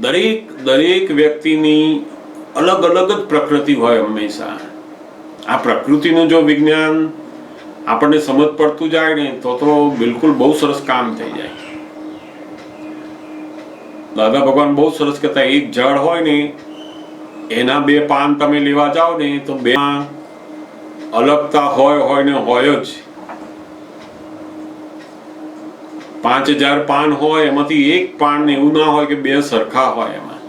દરેક વ્યક્તિની અલગ અલગ જ પ્રકૃતિ હોય હંમેશા. આ પ્રકૃતિનું જો વિજ્ઞાન આપણને સમજ પડતું જાય ને તો બિલકુલ બહુ સરસ કામ થઈ જાય. દાદા ભગવાન બહુ સરસ કહેતા, એક ઝાડ હોય ને એના 2 પાન તમે લેવા જાઓ ને તો 2 અલગતા હોય ને હોય જ. 5000 પાન હોય એમાંથી એક પાન એવું ના હોય કે 2 સરખા હોય. એમાં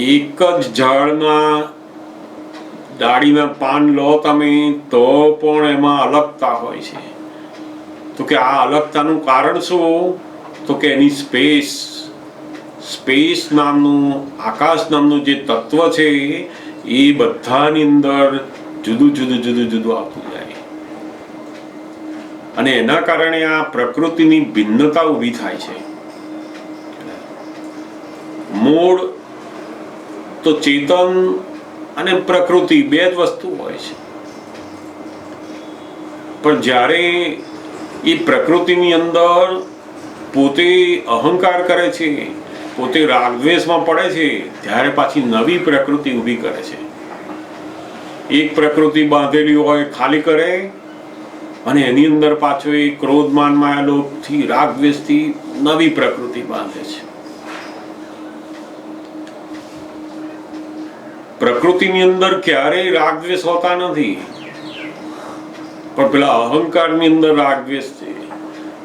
એક જ ઝાડના ડાળીના પાન લો તમે તો પણ એમાં અલગતા હોય છે. તો કે આ અલગતાનું કારણ શું? તો કે એની સ્પેસ નામનું, આકાશ નામનું જે તત્વ છે એ બધાની અંદર જુદું આવતું જાય અને એના કારણે આ પ્રકૃતિની ભિન્નતા ઊભી થાય છે. મૂળ તો ચેતન અને પ્રકૃતિ 2 જ વસ્તુ હોય છે. પણ જ્યારે એ પ્રકૃતિની અંદર પોતે અહંકાર કરે છે, પોતે રાગદ્વેષમાં પડે છે, ત્યારે પાછી નવી પ્રકૃતિ ઊભી કરે છે. એક પ્રકૃતિ બાંધેલી હોય ખાલી કરે અને એની અંદર પાછો એ ક્રોધમાન માયાલોભથી રાગદ્વેષથી નવી પ્રકૃતિ બાંધે છે. પ્રકૃતિની અંદર ક્યારેય રાગદ્વેષ હોતા નથી, પણ પેલા અહંકારની અંદર રાગદ્વેષ છે.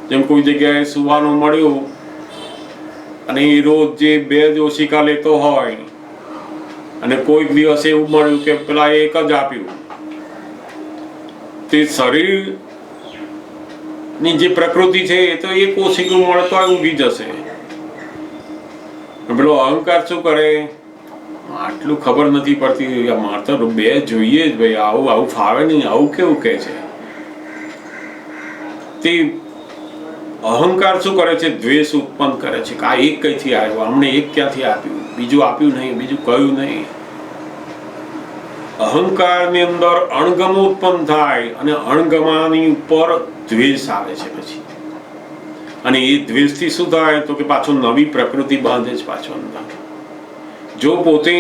જેમ કોઈ જગ્યાએ સુવાનું મળ્યું અને એ રોજ જે 2 જ ઓશિકા લેતો હોય અને કોઈક દિવસે એવું મળ્યું કે પેલા એક જ આપ્યું, તે શરીરની જે પ્રકૃતિ છે એ તો એક ઓશિકું મળતો હોય ઊંઘી જશે. પેલો અહંકાર શું કરે? આટલું ખબર નથી પડતી, મારે તો 2 જોઈએ જ ભાઈ, આવું ફાવે નહીં, આવું કેવું કહે છે. તે અહંકાર શું કરે છે? દ્વેષ ઉત્પન્ન કરે છે કે આ એક કઈથી આવ્યો, અમને એક ક્યાંથી આપ્યું, બીજું આપ્યું નહીં, બીજું કહ્યું નહીં. અહંકારની અંદર અણગમો ઉત્પન્ન થાય અને અણગમાની ઉપર દ્વેષ આવે છે પછી. અને એ દ્વેષથી શું થાય? તો કે પાછો નવી પ્રકૃતિ બાંધે છે પાછો અંદર. જો પોતે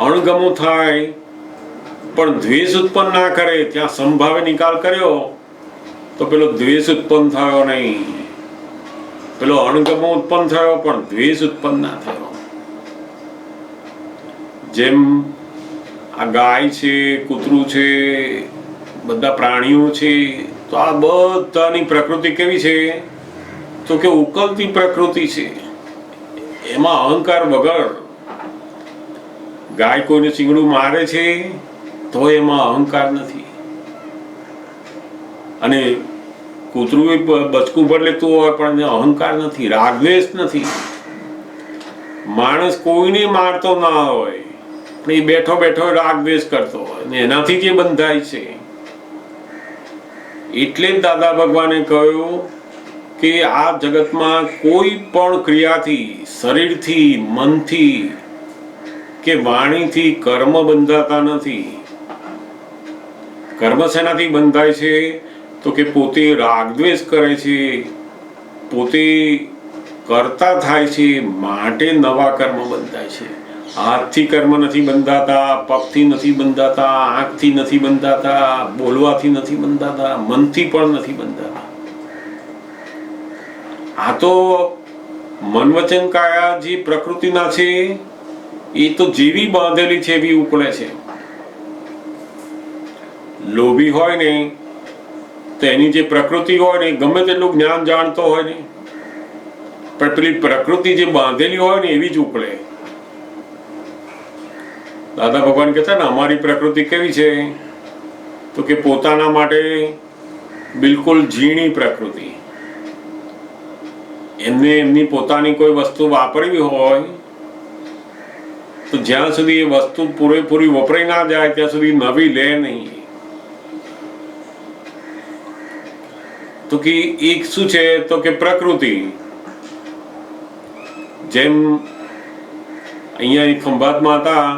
અણગમો થાય પણ દ્વેષ ઉત્પન્ન ના કરે, ત્યાં સંભાવે નિકાલ કર્યો તો પેલો દ્વેષ ઉત્પન્ન થયો નહીં, પેલો અણગમો ઉત્પન્ન થયો પણ દ્વેષ ઉત્પન્ન ના થયો. જેમ આ ગાય છે, કૂતરું છે, બધા પ્રાણીઓ છે, તો આ બધાની પ્રકૃતિ કેવી છે? તો કે ઉકલતી પ્રકૃતિ છે. એમાં અહંકાર વગર. ગાય કોઈને શીંગડું મારે છે તો એમાં અહંકાર નથી, અને કૂતરું બચકું ભર લેતું હોય પણ અહંકાર નથી, રાગદ્વેષ નથી. માણસ કોઈને મારતો ના હોય પણ એ બેઠો બેઠો રાગદ્વેષ કરતો હોય ને એનાથી જે બંધાય છે. એટલે જ દાદા ભગવાને કહ્યું કે આ જગતમાં કોઈ પણ ક્રિયાથી, શરીરથી, મનથી કે વાણીથી કર્મ બંધાતા નથી. કર્મ શેનાથી બંધાય છે? તો કે પોતે રાગદ્વેષ કરે છે, પોતે કરતા થાય છે, માટે નવા કર્મ બંધાય છે. હાથથી કર્મ નથી બંધાતા, પગથી નથી બંધાતા, આંખથી નથી બંધાતા, બોલવાથી નથી બંધાતા, મનથી પણ નથી બંધાતા. આ તો મન વચન કાયા જે પ્રકૃતિના છે એ તો જેવી બાંધેલી છે એવી ઉકળે છે. લોભી હોય ને તો એની જે પ્રકૃતિ હોય ને, ગમે તેટલું જ્ઞાન જાણતો હોય ને, પણ પેલી પ્રકૃતિ જે બાંધેલી હોય ને એવી જ ઉકળે. દાદા ભગવાન કહેતા ને અમારી પ્રકૃતિ કેવી છે? તો કે પોતાના માટે બિલકુલ ઝીણી પ્રકૃતિ. એમને એમની પોતાની કોઈ વસ્તુ વાપરવી હોય તો જ્યાં સુધી એ વસ્તુ પૂરેપૂરી વપરાઈ ના જાય ત્યાં સુધી નવી લે નહીં. તો કે એક શું છે? તો કે પ્રકૃતિ. જેમ અહીંયા ખંભાતમાં હતા,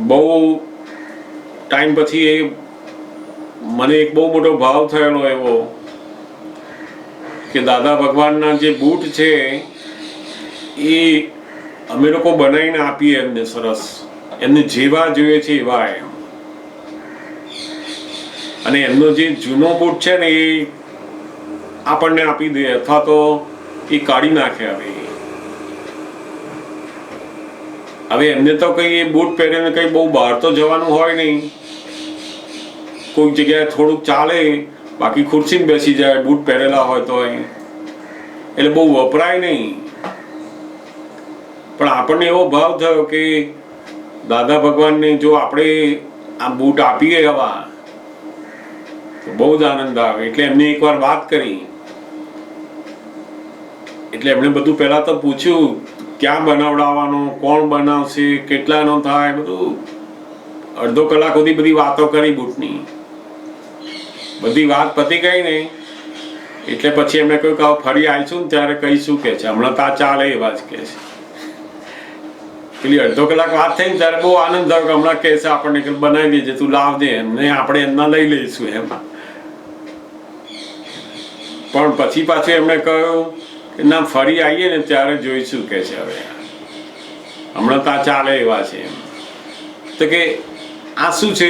બહુ ટાઈમ પછી મને એક બહુ મોટો ભાવ થયેલો એવો કે કે દાદા ભગવાનના જે બૂટ છે એ અમે લોકો બનાવીને આપીએ એમને, સરસ એમને જેવા જોઈએ છે એવા એમ. અને એમનો જે જૂનો બૂટ છે ને એ આપણને આપી દે અથવા તો એ કાઢી નાખે. હવે એમને તો કઈ બૂટ પહેરીને કઈ બહુ બહાર તો જવાનું હોય નહીં, કોઈક જગ્યાએ થોડુંક ચાલે, બાકી ખુરશીમાં બેસી જાય બૂટ પહેરેલા હોય તો, એટલે બહુ વપરાય નહીં. પણ આપણને એવો ભાવ થયો કે દાદા ભગવાનને જો આપણે આ બૂટ આપીએ આવા તો બહુ જ આનંદ આવે. એટલે એમને એકવાર વાત કરી, એટલે એમણે બધું પહેલા તો પૂછ્યું ક્યાં બનાવડાવવાનો, કોણ બનાવશે, કેટલાનો થાય, બધું અડધો કલાક સુધી બધી વાતો કરી બૂટની. બધી વાત પતી ગઈ ને એટલે પછી એમને કહ્યું કે ફરી આવીશું ને ત્યારે કહીશું કે છે, હમણાં તા ચાલે એવા જ કે છે. પેલી અડધો કલાક વાત થઈ ને ત્યારે બહુ આનંદ થયો કે હમણાં કે છે આપણને કે બનાવી દેજે, તું લાવ દે એમને, આપણે એમના લઈ લઈશું એમ. પણ પછી પાછું એમણે કહ્યું કે ના ફરી આવીએ ને ત્યારે જોઈશું કે છે, હવે હમણાં તા ચાલે એવા છે એમ. તો કે આ શું છે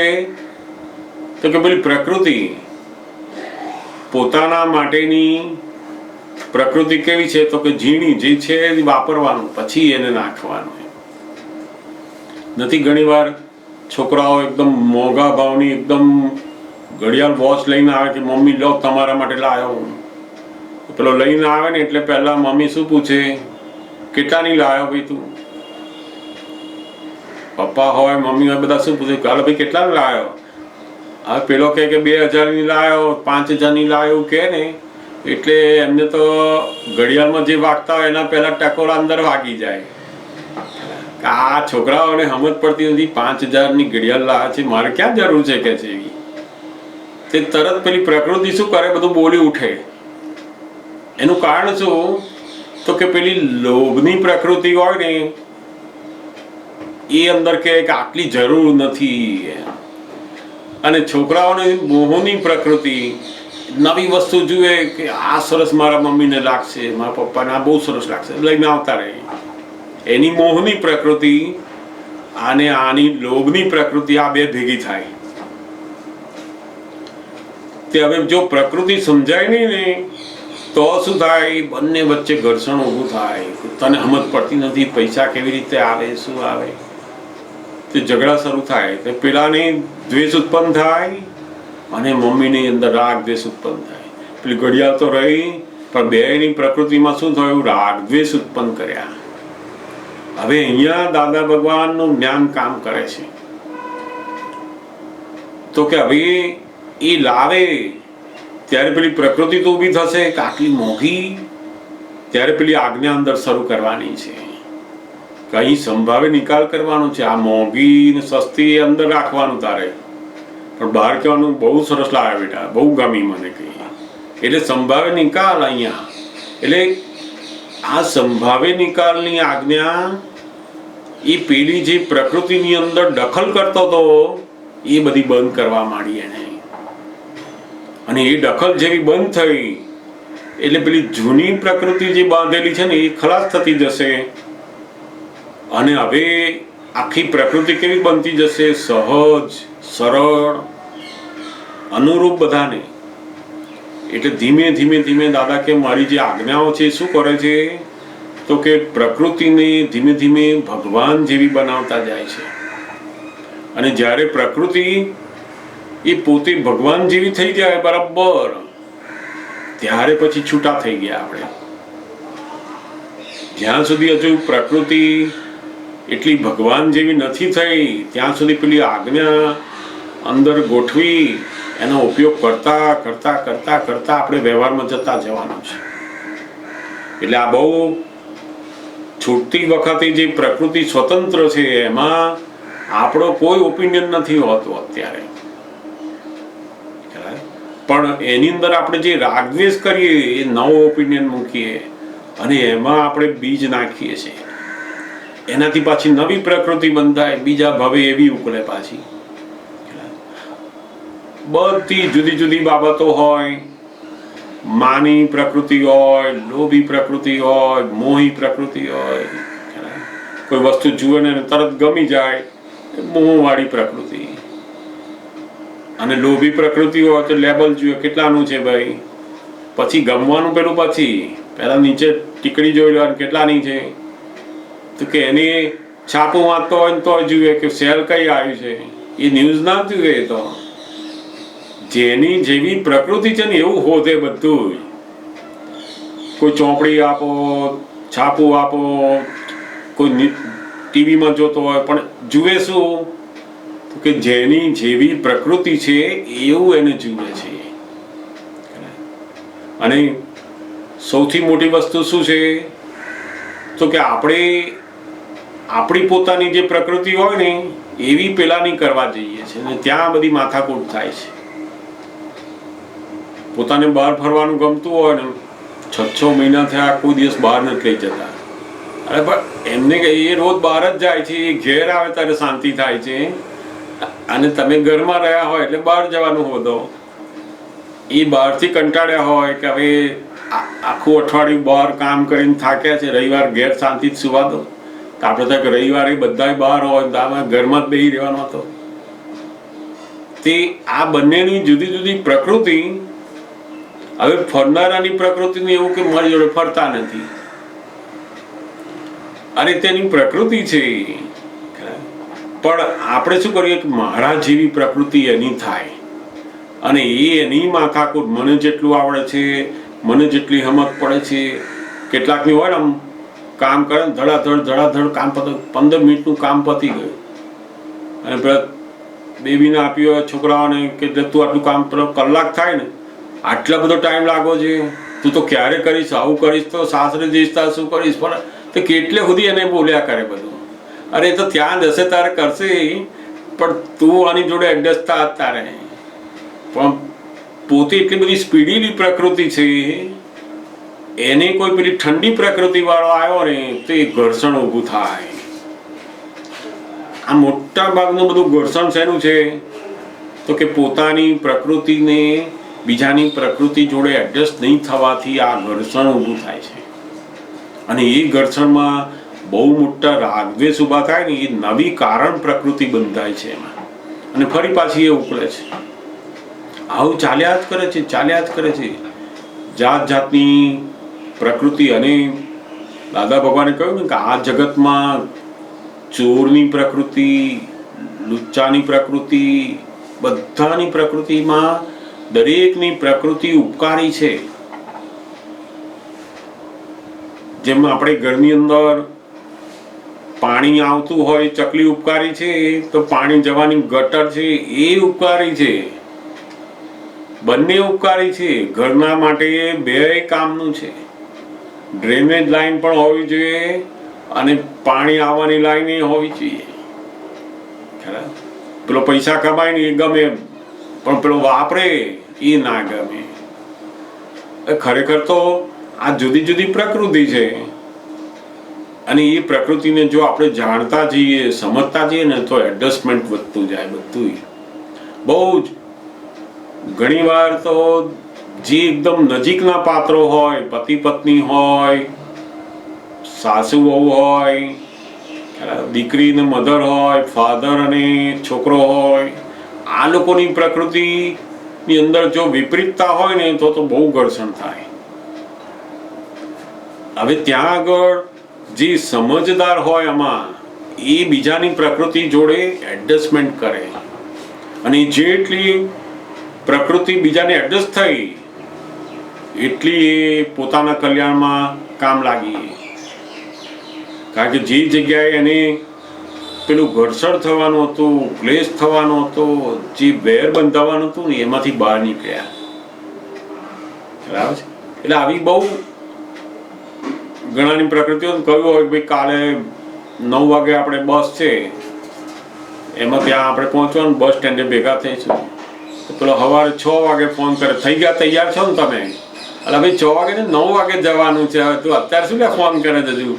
તો કે પેલી પ્રકૃતિ પોતાના માટેની પ્રકૃતિ કેવી છે તો કે ઝીણી જે છે એ વાપરવાનું, પછી એને નાખવાનું. નથી ઘણીવાર છોકરાઓ એકદમ મોંઘા ભાવની એકદમ ઘડિયાળ વોચ લઈને આવે કે મમ્મી લો તમારા માટે લાવ્યો હું. પેલો લઈને આવે ને એટલે પહેલા મમ્મી શું પૂછે, કેટલાની લાવ્યો ભાઈ તું? પપ્પા હોય મમ્મી હોય બધા શું પૂછે, કાલે ભાઈ કેટલાની લાવ્યો? હવે પેલો કહે કે 2000ની લાવ્યો, 5000ની લાવ્યો કે ને, એટલે એમને તો ઘડિયાળમાં જે વાગતા હોય એના પહેલા ટકોરા અંદર વાગી જાય. આ છોકરાઓને સમજ પડતી નથી, 5000ની ઘડિયાળ લાવે છે, મારે ક્યાં જરૂર છે કે છે એવી. તે તરત પેલી પ્રકૃતિ શું કરે, બધું બોલી ઉઠે. એનું કારણ શું તો કે પેલી લોભની પ્રકૃતિ હોય ને એ અંદર કે આટલી જરૂર નથી. અને છોકરાઓને મોહની પ્રકૃતિ નવી વસ્તુ જુએ કે આ સરસ મારા મમ્મીને લાગશે, મારા પપ્પાને આ બહુ સરસ લાગશે, લઈને આવતા રહે. એની મોહની પ્રકૃતિ અને આની લોભની પ્રકૃતિ આ બે ભેગી થાય. તે હવે જો પ્રકૃતિ સમજાય નહીં ને તો શું થાય, બંને વચ્ચે ઘર્ષણ ઊભું થાય. તને સમજ પડતી નથી પૈસા કેવી રીતે આવે, શું આવે, તે ઝઘડા શરૂ થાય. તો પેલાને દ્વેષ ઉત્પન્ન થાય અને મમ્મીની અંદર રાગ દ્વેષ ઉત્પન્ન થાય. પેલી ઘડિયાળ તો રહી પણ બેની પ્રકૃતિમાં શું થયું, રાગ દ્વેષ ઉત્પન્ન કર્યા. હવે અહીંયા દાદા ભગવાનનું જ્ઞાન કામ કરે છે. તો કે હવે એ લાવે ત્યારે પેલી પ્રકૃતિ તો ઊભી થશે કે આટલી મોંઘી, ત્યારે પેલી આજ્ઞા અંદર શરૂ કરવાની છે, કઈ સંભાવે નિકાલ કરવાનો છે. આ મોંઘી ને સસ્તી અંદર રાખવાનું તારે, પણ બહાર કહેવાનું બહુ સરસ લાવે બેટા, બહુ ગમી મને કહી. એટલે સંભાવે નિકાલ અહીંયા. એટલે આ સંભાવે નિકાલની આજ્ઞા એ પેલી જે પ્રકૃતિની અંદર દખલ કરતો હતો એ બધી બંધ કરવા માંડી એને. અને એ દખલ જેવી બંધ થઈ એટલે પેલી જૂની પ્રકૃતિ જે બાંધેલી છે ને એ ખલાસ થતી જશે. અને હવે આખી પ્રકૃતિ કેવી બનતી જશે, સહજ, સરળ, અનુરૂપ બધાને. એટલે ધીમે ધીમે ધીમે દાદા કે મારી જે આજ્ઞાઓ છે શું કરે છે તો કે પ્રકૃતિને ધીમે ધીમે ભગવાન જેવી બનાવતા જાય છે. અને જ્યારે પ્રકૃતિ એ પોતે ભગવાન જેવી થઈ જાય બરાબર, ત્યારે પછી છૂટા થઈ ગયા આપણે. જ્યાં સુધી હજુ પ્રકૃતિ એટલી ભગવાન જેવી નથી થઈ ત્યાં સુધી પેલી આજ્ઞા અંદર ગોઠવી એનો ઉપયોગ કરતા કરતા કરતા કરતા આપણે વ્યવહારમાં જતા જવાનું છે. એટલે આ બહુ છૂટતી વખતે જે પ્રકૃતિ સ્વતંત્ર છે એમાં આપણો કોઈ ઓપિનિયન નથી હોતો અત્યારે. પણ એની અંદર આપણે જે રાગદ્વેષ કરીએ એ નવો ઓપિનિયન મૂકીએ અને એમાં આપણે બીજ નાખીએ છીએ. એનાથી પાછી નવી પ્રકૃતિ બંધાય, બીજા ભવે એવી ઉકળે પાછી. બધી જુદી જુદી બાબતો હોય, માની પ્રકૃતિ હોય, લોભી પ્રકૃતિ હોય, મોહી પ્રકૃતિ હોય. કોઈ વસ્તુ જુએ ને તરત ગમી જાય, મોહવાળી પ્રકૃતિ. અને લોભી પ્રકૃતિ હોય તો લેબલ જોઈએ કેટલાનું છે ભાઈ, પછી ગમવાનું પેલું, પછી પહેલા નીચે ટીકડી જોઈ લેવાની કેટલાની છે. તો કે એની છાપું વાંચતો હોય ને તો જુએ કે સેલ કઈ આવ્યું છે, એ ન્યૂઝ ના જુએ. તો જેની જેવી પ્રકૃતિ છે ને એવું હોતે બધું. કોઈ ચોપડી આપો, છાપું આપો, કોઈ ટીવીમાં જોતો હોય પણ જુએ શું કે જેની જેવી પ્રકૃતિ છે એવું એને જુએ છે. અને સૌથી મોટી વસ્તુ શું છે તો કે આપણી પોતાની જે પ્રકૃતિ હોય ને એવી પેલાની કરવા જઈએ છે અને ત્યાં બધી માથાકૂટ થાય છે. પોતાને બહાર ફરવાનું ગમતું હોય ને 6 મહિના થયા કોઈ દિવસ બહાર નથી લઈ જતા. અરે પણ એમને એ રોજ બહાર જ જાય છે, એ ઘેર આવે ત્યારે શાંતિ થાય છે. અને તમે ઘરમાં રહ્યા હોય એટલે બહાર જવાનું હોતો. એ બહારથી કંટાળ્યા હોય કે હવે આખું અઠવાડિયું બહાર કામ કરીને થાક્યા છે, રવિવાર ઘેર શાંતિથી સુવા દો. તો આપણે તો રવિવારે બધા બહાર હોય તો આમાં ઘરમાં જ બેસી રહેવાનો હતો. તે આ બંનેની જુદી જુદી પ્રકૃતિ. હવે ફરનારાની પ્રકૃતિને એવું કે મારી જોડે ફરતા નથી, અરે તેની પ્રકૃતિ છે. પણ આપણે શું કરીએ કે મારા જેવી પ્રકૃતિ એની થાય અને એની માથાકૂટ. મને જેટલું આવડે છે, મને જેટલી સમજ પડે છે, કેટલાકની હોય ને આમ કામ કરે ને ધડાધડ કામ પતે, 15 મિનિટનું કામ પતી ગયું. અને પેલા બેબીને આપ્યું હોય છોકરાઓને કે તું આટલું કામ કલાક થાય ને, આટલા બધો ટાઈમ લાગો છે, તું તો ક્યારે કરીશ, આવું કરીશ તો સાસરે જઈશ તાર શું કરીશ. પણ તો કેટલે સુધી એને બોલ્યા કરે બધું. અરે તો ત્યાં જશે તારે કરશે, પણ તું આની જોડે એડજસ્ટ થા તારે. પણ પોતે એટલી બધી સ્પીડીની પ્રકૃતિ છે, એને કોઈ પેલી ઠંડી પ્રકૃતિ વાળો આવ્યો ને તો એ ઘર્ષણ ઊભું થાય. આ મોટા ભાગનું બધું ઘર્ષણ શેનું છે તો કે પોતાની પ્રકૃતિને બીજાની પ્રકૃતિ જોડે એડજસ્ટ નહીં થવાથી આ ઘર્ષણ ઊભું થાય છે. અને એ ઘર્ષણમાં બહુ મોટા રાગદ્વેષ ઊભા થાય ને, એ નવી કારણ પ્રકૃતિ બંધાય છે એમાં, અને ફરી પાછી એ ઉકળે છે. આવું ચાલ્યા જ કરે છે. જાત જાતની પ્રકૃતિ. અને દાદા ભગવાને કહ્યું ને કે આ જગતમાં ચોરની પ્રકૃતિ, લુચ્ચાની પ્રકૃતિ, બધાની પ્રકૃતિમાં દરેકની પ્રકૃતિ ઉપકારી છે. જેમ આપણે ઘરની અંદર પાણી આવતું હોય, ચકલી ઉપકારી છે, તો પાણી જવાની ગટર છે એ ઉપકારી છે. બંને ઉપકારી છે. ઘરના માટે બે કામનું છે. ડ્રેનેજ લાઈન પણ હોવી જોઈએ અને પાણી આવવાની લાઈન એ હોવી જોઈએ. પેલો પૈસા કમાય ને એ ગમે, પણ પેલો વાપરે એ ના ગમે. ખરેખર તો આ જુદી જુદી પ્રકૃતિ છે. અને એ પ્રકૃતિને જો આપણે જાણતા જઈએ, સમજતા જઈએ ને તો એડજસ્ટમેન્ટ વધતું જાય. બધું બહુ જ ઘણી વાર તો જે એકદમ નજીકના પાત્રો હોય, પતિ પત્ની હોય, સાસુ વહુ હોય, દીકરી ને મધર હોય, ફાધર અને છોકરો હોય, આ લોકોની પ્રકૃતિની અંદર જો વિપરીતતા હોય ને તો બહુ ઘર્ષણ થાય. હવે ત્યાં આગળ જે સમજદાર હોય આમાં, એ બીજાની પ્રકૃતિ જોડે એડજસ્ટમેન્ટ કરે. અને જેટલી પ્રકૃતિ બીજાને એડજસ્ટ થઈ એટલી એ પોતાના કલ્યાણમાં કામ લાગી. કારણ કે જે જગ્યાએ એને પેલું ઘર્ષણ થવાનું હતું, ક્લેશ થવાનો હતો, જે વેર બંધાવવાનું હતું ને એમાંથી બહાર નીકળ્યા. બરાબર છે. એટલે આવી બહુ ઘણાની પ્રકૃતિઓ કહ્યું હોય કે ભાઈ કાલે 9 વાગે આપણે બસ છે, એમાં ત્યાં આપણે પહોંચવાનું, બસ સ્ટેન્ડે ભેગા થઈશું. તો પેલો સવારે 6 વાગે ફોન કરે, થઈ ગયા તૈયાર છો ને તમે? એટલે ભાઈ 6 વાગે ને 9 વાગે જવાનું છે, તું અત્યારે શું ફોન કરે છે? હજુ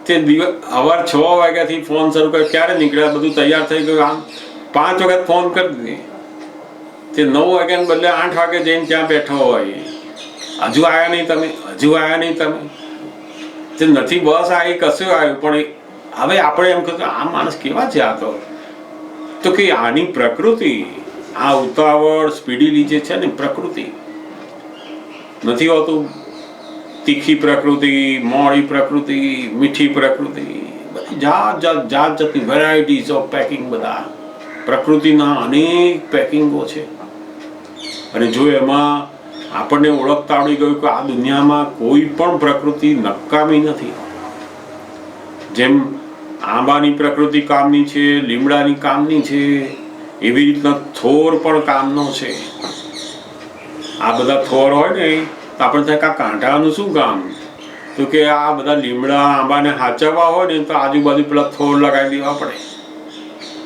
તે સવારે 6 વાગ્યાથી ફોન શરૂ કરે, ક્યારે નીકળ્યા, બધું તૈયાર થઈ ગયું, આમ 5 વખત ફોન કરી દીધી. તે 9 વાગ્યાને બદલે 8 વાગે જઈને ત્યાં બેઠો હોય, હજુ આવ્યા નહીં તમે, હજુ આવ્યા નહીં તમે, તે નથી બસ આવી કશું આવ્યું. પણ હવે આપણે એમ કહ્યું આ માણસ કેવા છે આ તો કે આની પ્રકૃતિ, આ ઉતાવળ સ્પીડીલી જે છે ને પ્રકૃતિ નથી હોતું. તીખી પ્રકૃતિ, મોડી પ્રકૃતિ, મીઠી પ્રકૃતિ, બધી જાત જાતની વેરાયટીઝ ઓફ પેકિંગ. બધા પ્રકૃતિના અનેક પેકિંગો છે. અને જો એમાં આપણને ઓળખતા આવડી ગયું કે આ દુનિયામાં કોઈ પણ પ્રકૃતિ નકામી નથી. જેમ આંબાની પ્રકૃતિ કામની છે, લીમડાની કામની છે, એવી રીતના થોર પણ કામનો છે. આ બધા થોર હોય ને તો આપણે થાય કે કાંટાનું શું કામ? તો કે આ બધા લીમડા આંબાને હાચવવા હોય ને તો આજુબાજુ પેલા થોર લગાવી દેવા પડે,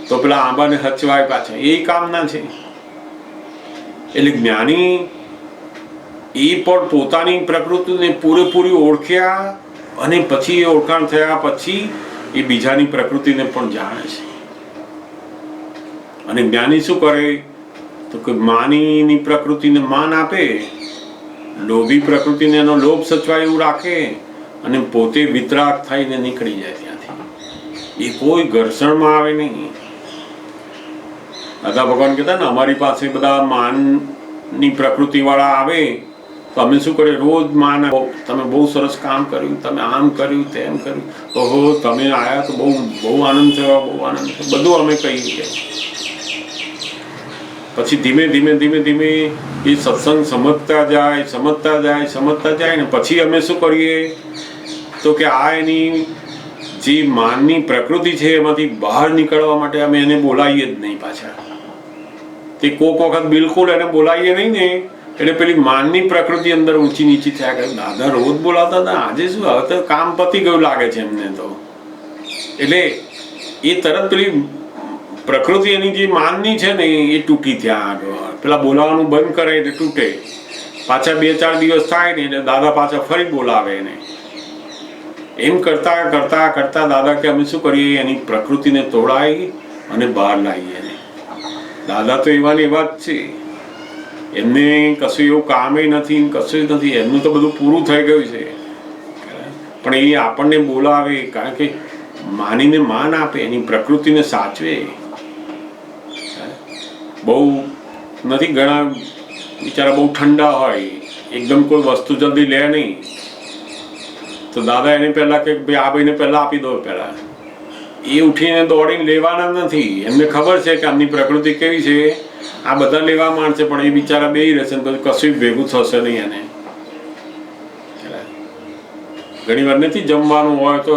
તો પેલા આંબાને હચવાય પાછા, એ કામના છે. એટલે જ્ઞાની એ પણ પોતાની પ્રકૃતિને પૂરેપૂરી ઓળખ્યા અને પછી એ ઓળખાણ થયા પછી એ બીજાની પ્રકૃતિને પણ જાણે છે. અને જ્ઞાની શું કરે તો કે માનીની પ્રકૃતિને માન આપે, લોભી પ્રકૃતિને એનો લોભ સચવાય એવું રાખે અને પોતે વિતરાગ થઈને નીકળી જાય ત્યાંથી. એ કોઈ ઘર્ષણમાં આવે નહીં. દાદા ભગવાન કહેતા ને અમારી પાસે બધા માનની પ્રકૃતિ વાળા આવે તો અમે શું કરીએ, રોજ માન, તમે બહુ સરસ કામ કર્યું, તમે આમ કર્યું, તેમ કર્યું, ઓહો તમે આવ્યા તો બહુ આનંદ થયો, બહુ આનંદ થયો, બધું અમે કહીએ. પછી ધીમે ધીમે એ સત્સંગ સમજતા જાય ને પછી અમે શું કરીએ તો કે આ એની જે માનની પ્રકૃતિ છે એમાંથી બહાર નીકળવા માટે અમે એને બોલાવીએ જ નહીં પાછા. તે કોક વખત બિલકુલ એને બોલાવીએ નહીં ને એટલે પેલી માનની પ્રકૃતિ અંદર ઊંચી નીચી થયા કરે. દાદા રોજ બોલાવતા હતા, આજે શું, હવે તો કામ પતી ગયું લાગે છે એમને તો. એટલે એ તરત પેલી પ્રકૃતિ એની જે માનની છે ને એ તૂટી ત્યાં આગળ. પેલા બોલાવાનું બંધ કરે એટલે તૂટે, પાછા 2-4 દિવસ થાય ને એટલે દાદા પાછા ફરી બોલાવે એને. એમ કરતા દાદા કે અમે શું કરીએ, એની પ્રકૃતિને તોડાવી અને બહાર લાવીએ. દાદા તો એવા ને એવા જ છે, એમને કશું એવું કામે નથી, કશું નથી, એમનું તો બધું પૂરું થઈ ગયું છે. પણ એ આપણને બોલાવે કારણ કે માનીને માન આપે, એની પ્રકૃતિને સાચવે. બહુ નથી, ઘણા બિચારા બહુ ઠંડા હોય, એકદમ કોઈ વસ્તુ જલ્દી લે નહીં, તો દાદા એને પહેલા કે ભાઈ આ ભાઈને પહેલા આપી દો. પહેલા એ ઉઠીને દોડીને લેવાના નથી, એમને ખબર છે કે આમની પ્રકૃતિ કેવી છે, આ બધા લેવા માંડશે પણ એ બિચારા બેહી રહેશે, પછી કશું ભેગું થશે નહીં. એને ઘણી વાર નથી જમવાનું હોય તો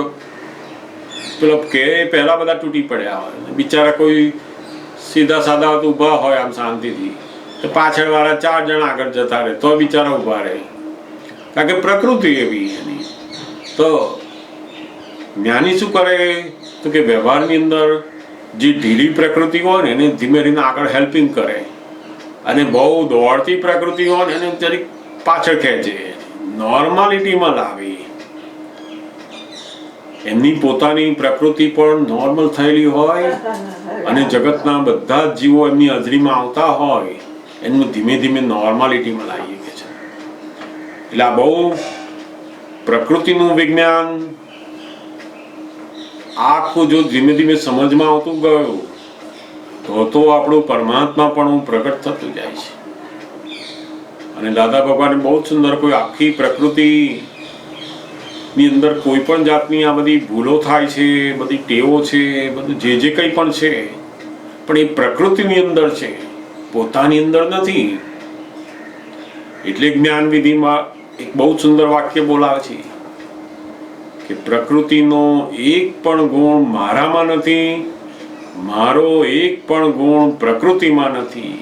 પેલો કે પહેલા બધા તૂટી પડ્યા હોય, બિચારા કોઈ સીધા સાદા ઊભા હોય આમ શાંતિથી, તો પાછળ વાળા 4 જણા આગળ જતા રહે તો બિચારા ઊભા રહે, કારણ કે પ્રકૃતિ એવી એની. તો જ્ઞાની શું કરે તો કે વ્યવહારની અંદર જે ઢીલી પ્રકૃતિ હોય ને એને ધીમે ધીમે આગળ હેલ્પિંગ કરે, અને બહુ દોડતી પ્રકૃતિ હોય ને એને જરીક પાછળ ખેંચે, નોર્માલિટીમાં લાવે. એમની પોતાની પ્રકૃતિ પણ નોર્મલ થયેલી હોય અને જગતના બધા જ જીવો એમની હાજરીમાં આવતા હોય, એનું ધીમે ધીમે નોર્માલિટીમાં લાવીએ કે છે. એટલે આ બહુ પ્રકૃતિનું વિજ્ઞાન આખું જો ધીમે ધીમે સમજમાં આવતું ગયું તો આપણું પરમાત્મા પણ પ્રગટ થતું જાય છે. અને દાદા ભગવાને બહુ સુંદર, કોઈ આખી પ્રકૃતિ ની અંદર કોઈ પણ જાતની આ બધી ભૂલો થાય છે, બધી ટેવો છે, બધું જે કંઈ પણ છે, પણ એ પ્રકૃતિની અંદર છે, પોતાની અંદર નથી. એટલે જ્ઞાન વિધિમાં એક બહુ સુંદર વાક્ય બોલાવે છે કે પ્રકૃતિનો એક પણ ગુણ મારામાં નથી, મારો એક પણ ગુણ પ્રકૃતિમાં નથી,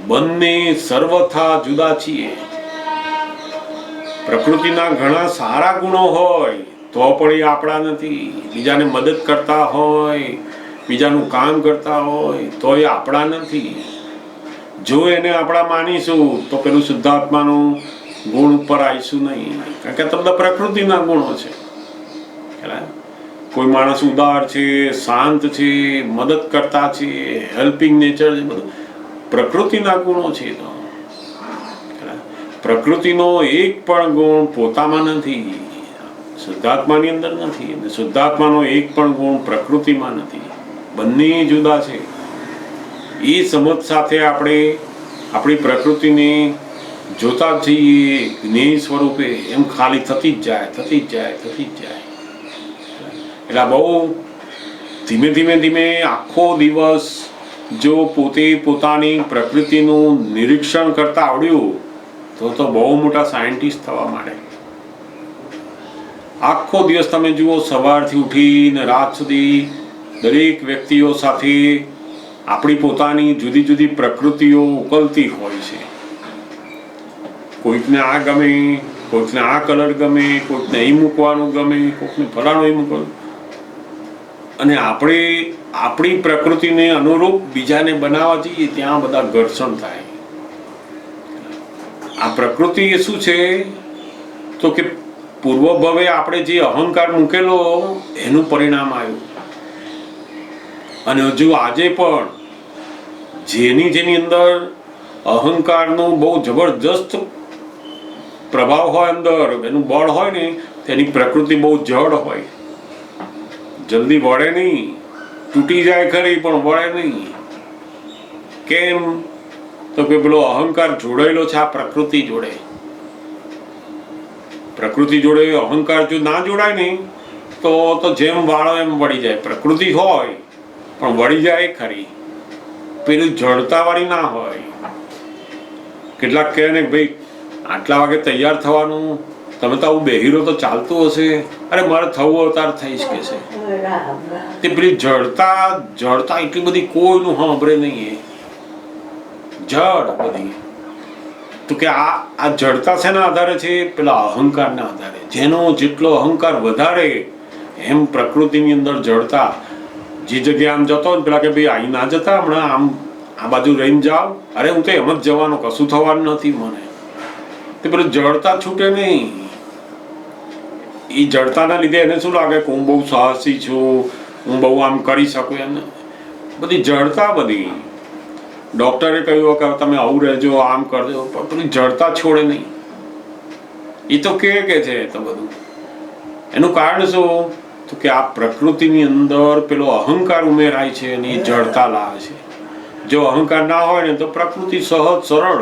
બંને સર્વથા જુદા છીએ. પ્રકૃતિના ઘણા સારા ગુણો હોય તો પણ એ આપણા નથી, બીજાને મદદ કરતા હોય, બીજાનું કામ કરતા હોય તો એ આપણા નથી. જો એને આપણા માનીશું તો પેલું શુદ્ધાત્માનું ગુણ ઉપર આવીશું નહીં, કારણ કે બધા પ્રકૃતિના ગુણો છે. કોઈ માણસ ઉદાર છે, શાંત છે, મદદ કરતા છે, હેલ્પિંગ નેચર છે, બધું પ્રકૃતિના ગુણો છે. તો પ્રકૃતિનો એક પણ ગુણ પોતામાં નથી, શુદ્ધાત્માની અંદર નથી, અને શુદ્ધાત્માનો એક પણ ગુણ પ્રકૃતિમાં નથી. બંને જુદા છે. એ સમજ સાથે આપણે આપણી પ્રકૃતિને જોતા જઈએ જ્ઞેય સ્વરૂપે, એમ ખાલી થતી જ જાય, થતી જ જાય, થતી જ જાય. એટલે બહુ ધીમે ધીમે ધીમે આખો દિવસ જો પોતે પોતાની પ્રકૃતિનું નિરીક્ષણ કરતા આવડ્યું તો બહુ મોટા સાયન્ટિસ્ટ થવા માંડે. આખો દિવસ તમે જુઓ, સવારથી ઉઠીને રાત સુધી દરેક વ્યક્તિઓ સાથે આપણી પોતાની જુદી જુદી પ્રકૃતિઓ ઉકલતી હોય છે. કોઈકને આ ગમે, કોઈકને આ કલર ગમે, કોઈકને અહીં મૂકવાનું ગમે, કોઈકને ફલાણું અહીં મૂકવાનું, અને આપણે આપણી પ્રકૃતિને અનુરૂપ બીજાને બનાવવા જઈએ ત્યાં બધા ઘર્ષણ થાય. આ પ્રકૃતિ એ શું છે તો કે પૂર્વ ભવે આપણે જે અહંકાર મૂકેલો એનું પરિણામ આવ્યું. અને હજુ આજે પણ જેની જેની અંદર અહંકારનું બહુ જબરજસ્ત પ્રભાવ હોય, અંદર એનું બળ હોય ને, તેની પ્રકૃતિ બહુ જડ હોય, જલ્દી વળે નહીં. તૂટી જાય ખરી પણ વળે નહીં. કેમ તો કે પેલો અહંકાર જોડાયેલો છે આ પ્રકૃતિ જોડે. પ્રકૃતિ જોડે અહંકાર જો ના જોડાય ને તો જેમ વાળો એમ વળી જાય. પ્રકૃતિ હોય પણ વળી જાય ખરી, પેલું જડતા વાળી ના હોય. કેટલાક કહે ને ભાઈ આટલા વાગે તૈયાર થવાનું, તમે તો આવું બેહીરો તો ચાલતું હશે. અરે મારે થવું અવતાર થઈશ કે છે. તે પેલી જડતા એટલી બધી કોઈનું સાંભળે નહીં. જડ બધી તો કે આ જડતા શેના આધારે છે? પેલા અહંકારના આધારે. જેનો જેટલો અહંકાર વધારે એમ પ્રકૃતિની અંદર જડતા. જે જગ્યાએ આમ જતો ને પેલા કે ભાઈ અહીં ના જતા, હમણાં આમ આ બાજુ રહીને જાઓ. અરે હું તો એમ જ જવાનું, કશું થવાનું નથી મને. તે પેલું જડતા છૂટે નહીં. એ જડતાના લીધે એને શું લાગે કે હું બહુ સાહસી છું, હું બહુ આમ કરી શકું. એને બધી જડતા બધી. ડોક્ટરે કહ્યું કે તમે આવું રહેજો, આમ કરજો, પણ પેલી જડતા છોડે નહીં. એ તો કે છે તો બધું. એનું કારણ શું તો કે આ પ્રકૃતિની અંદર પેલો અહંકાર ઉમેરાય છે અને એ જડતા લાવે છે. જો અહંકાર ના હોય ને તો પ્રકૃતિ સહજ સરળ.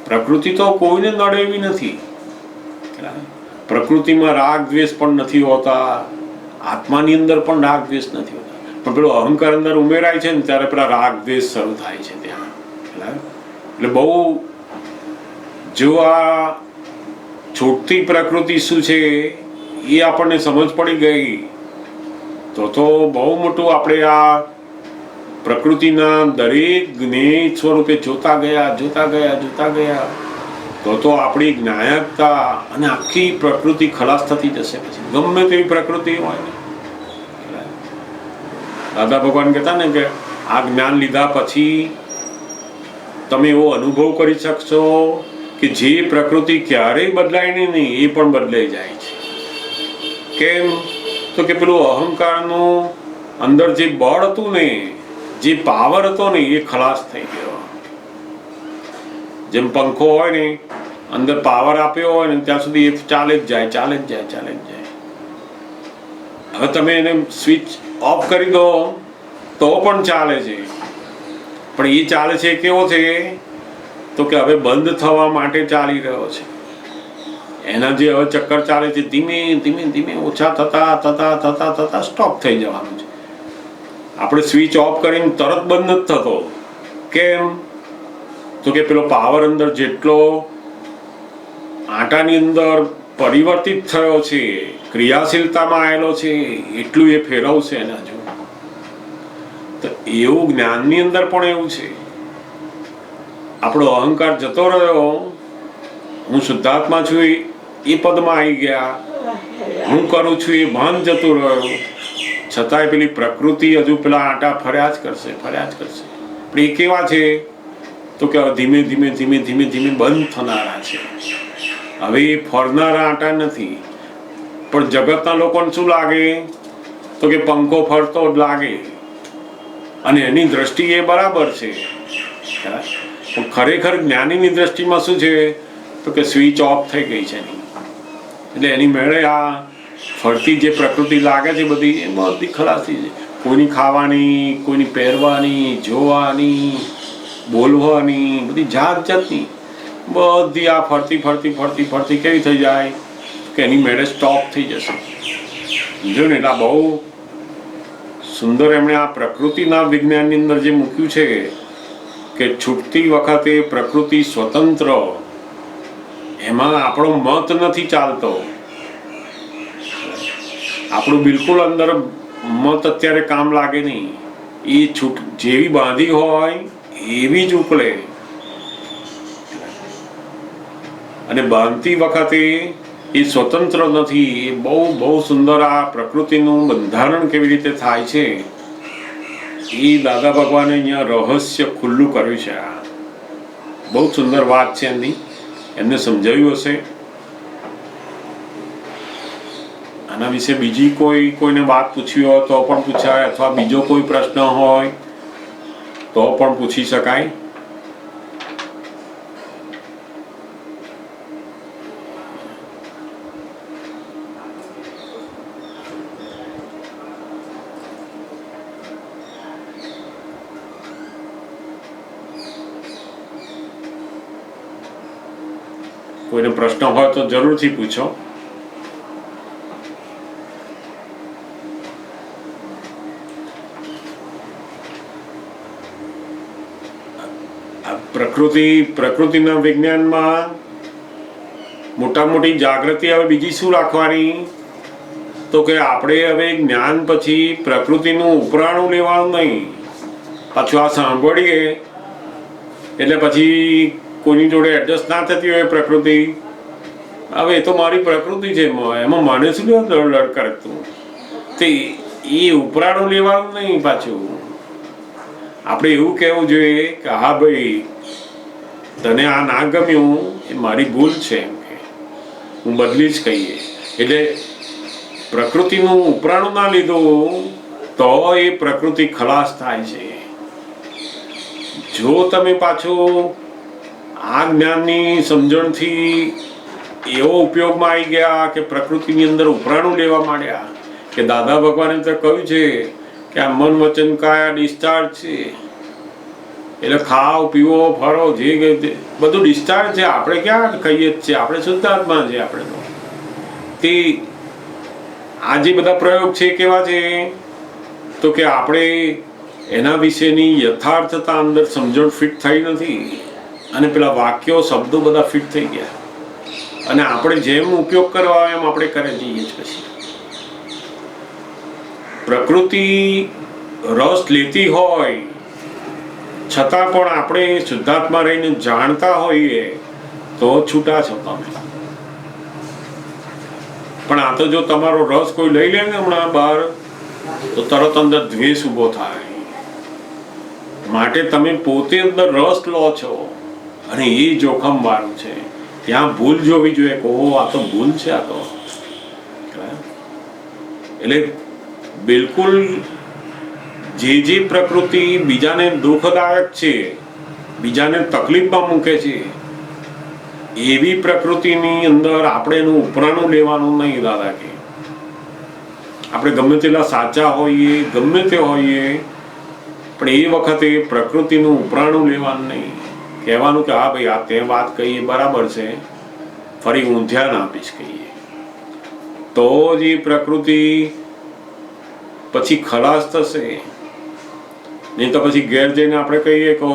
પ્રકૃતિ તો કોઈને નડે એવી નથી. પ્રકૃતિમાં રાગ દ્વેષ પણ નથી હોતા, આત્માની અંદર પણ રાગ દ્વેષ નથી હોતા. પણ પેલો અહંકાર અંદર ઉમેરાય છે ને ત્યારે પેલા રાગ દ્વેષ શરૂ થાય છે ત્યાં. એટલે બહુ જો આ છૂટતી પ્રકૃતિ શું છે એ આપણને સમજ પડી ગઈ તો બહુ મોટું આપણે આ પ્રકૃતિના દરેક જ્ઞેય સ્વરૂપે જોતા ગયા તો આપણી જ્ઞાયકતા અને આખી પ્રકૃતિ ખલાસ થતી જશે. પછી ગમે તેવી પ્રકૃતિ હોય ને, દાદા ભગવાન કહેતા ને કે આ જ્ઞાન લીધા પછી તમે એવો અનુભવ કરી શકશો કે જે પ્રકૃતિ ક્યારેય બદલાય નહીં એ પણ બદલાઈ જાય છે. કેમ તો કે પેલું અહંકારનું અંદર જે બળ હતું ને, જે પાવર હતો ને, એ ખલાસ થઈ ગયો. જેમ પંખો હોય ને, અંદર પાવર આપ્યો હોય ને ત્યાં સુધી એ ચાલે જ જાય. હવે તમે એને સ્વિચ ઓફ કરી દો તો પણ ચાલે છે, પણ એ ચાલે છે કેવો છે તો કે હવે બંધ થવા માટે ચાલી રહ્યો છે. એના જે હવે ચક્કર ચાલે છે ધીમે ધીમે ઓછા થતા સ્ટોપ થઈ જવાનું છે. આપણે સ્વિચ ઓફ કરીને તરત બંધ નથી થતો. કેમ તો કે પેલો પાવર અંદર જેટલો આટાની અંદર પરિવર્તિત થયો છે, ક્રિયાશીલતામાં આવેલો છે, એટલું એ ફેરવશે એના જો. તો એવું જ્ઞાનની અંદર પણ એવું છે. આપણો અહંકાર જતો રહ્યો, હું શુદ્ધાત્મા છું એ પદમાં આવી ગયા, હું કરું છું એ ભાન જતું રહ્યો, છતાંય પેલી પ્રકૃતિ હજુ પેલા આંટા ફર્યા જ કરશે. પણ એ કેવા છે તો કે ધીમે ધીમે બંધ થનારા છે. હવે એ ફરનારા આંટા નથી. પણ જગતના લોકોને શું લાગે તો કે પંખો ફરતો જ લાગે અને એની દ્રષ્ટિ એ બરાબર છે. પણ ખરેખર જ્ઞાનીની દ્રષ્ટિમાં શું છે તો કે સ્વિચ ઓફ થઈ ગઈ છે એની, એટલે એની મેળે આ ફરતી જે પ્રકૃતિ લાગે છે બધી એ બધી ખલાસ થઈ છે. કોઈની ખાવાની, કોઈની પહેરવાની, જોવાની, બોલવાની, બધી જાત જાતની બધી આ ફરતી ફરતી ફરતી ફરતી કેવી થઈ જાય કે એની મેળે સ્ટોપ થઈ જશે. જો ને એટલે બહુ સુંદર એમણે આ પ્રકૃતિના વિજ્ઞાનની અંદર જે મૂક્યું છે કે છૂટતી વખતે પ્રકૃતિ સ્વતંત્ર, એમાં આપણો મત નથી ચાલતો. આપણું બિલકુલ અંદર મત અત્યારે કામ લાગે નહીં. એ છૂટ જેવી બાંધી હોય એવી જ ઉકળે. અને બાંધતી વખતે એ સ્વતંત્ર નથી. એ બહુ બહુ સુંદર આ પ્રકૃતિનું બંધારણ કેવી રીતે થાય છે એ દાદા ભગવાને અહીંયા રહસ્ય ખુલ્લું કર્યું છે. આ બહુ સુંદર વાત છે એમની, એમને સમજાવ્યું હશે. આના વિશે બીજી કોઈને વાત પૂછવી હોય તો પણ પૂછાય, અથવા બીજો કોઈ પ્રશ્ન હોય તો પણ પૂછી શકાય. કોઈને પ્રશ્ન હોય તો જરૂરથી પૂછો. પ્રકૃતિના વિજ્ઞાનમાં મોટા મોટી જાગૃતિ હવે બીજી શું રાખવાની તો કે આપણે હવે જ્ઞાન પછી પ્રકૃતિનું ઉપરાણું લેવાનું નહીં. પાછું આ સાંભળીએ એટલે પછી કોઈની જોડે એડજસ્ટ ના થતી હોય પ્રકૃતિ, હવે એ તો મારી પ્રકૃતિ છે, એમાં મને શું લડ કરતું, તે એ ઉપરાણું લેવાનું નહીં. પાછું આપણે એવું કહેવું જોઈએ કે હા ભાઈ તને આ ના ગમ્યું એ મારી ભૂલ છે, એમ કે હું બદલી જ કહીએ. એટલે પ્રકૃતિનું ઉપરાણું ના લીધું તો એ પ્રકૃતિ ખલાસ થાય છે. જો તમે પાછું આ જ્ઞાનની સમજણથી એવો ઉપયોગમાં આવી ગયા કે પ્રકૃતિની અંદર ઉપરાણું લેવા માંડ્યા કે દાદા ભગવાને તો કહ્યું છે કે આ મન વચન કાયા ડિસ્ચાર્જ છે. એટલે ખાઓ પીવો ફરો જે બધું ડિસ્ચાર્જ છે. આપણે ક્યાં કહીએ જ છે, આપણે શુદ્ધાત્મા છે. આપણે તો તે આ જે બધા પ્રયોગ છે કેવા છે તો કે આપણે એના વિશેની યથાર્થતા અંદર સમજણ ફિટ થઈ નથી, અને પેલા વાક્યો શબ્દો બધા ફિટ થઈ ગયા, અને આપણે જેમ ઉપયોગ કરવા એમ આપણે કરે જઈએ. પછી પ્રકૃતિ રસ લેતી હોય છતાં પણ આપણે શુદ્ધાત્મા રહીને જાણતા હોઈએ તો છૂટા છો તમે. પણ આ તો જો તમારો રસ કોઈ લઈ લે ને હમણાં બહાર તો તરત અંદર દ્વેષ ઉભો થાય. માટે તમે પોતે અંદર રસ લો છો અને એ જોખમ વાળું છે. ત્યાં ભૂલ જોવી જોઈએ કે ઓ આ તો ભૂલ છે. આ તો એટલે બિલકુલ જે પ્રકૃતિ બીજાને દુઃખદાયક છે, બીજાને તકલીફમાં મૂકે છે, એવી પ્રકૃતિની અંદર આપણે એનું ઉપરાણું લેવાનું નહીં. દાદા કે આપણે ગમે તેટલા સાચા હોઈએ, ગમે તે હોઈએ, પણ એ વખતે પ્રકૃતિનું ઉપરાણું લેવાનું નહીં. કહેવાનું કે હા ભાઈ આ તે વાત કહી બરાબર છે, ફરી હું ધ્યાન આપીશ કહીએ તો જ એ પ્રકૃતિ પછી ખલાસ થશે. નહીં તો પછી ઘેર જઈને આપણે કહીએ કહો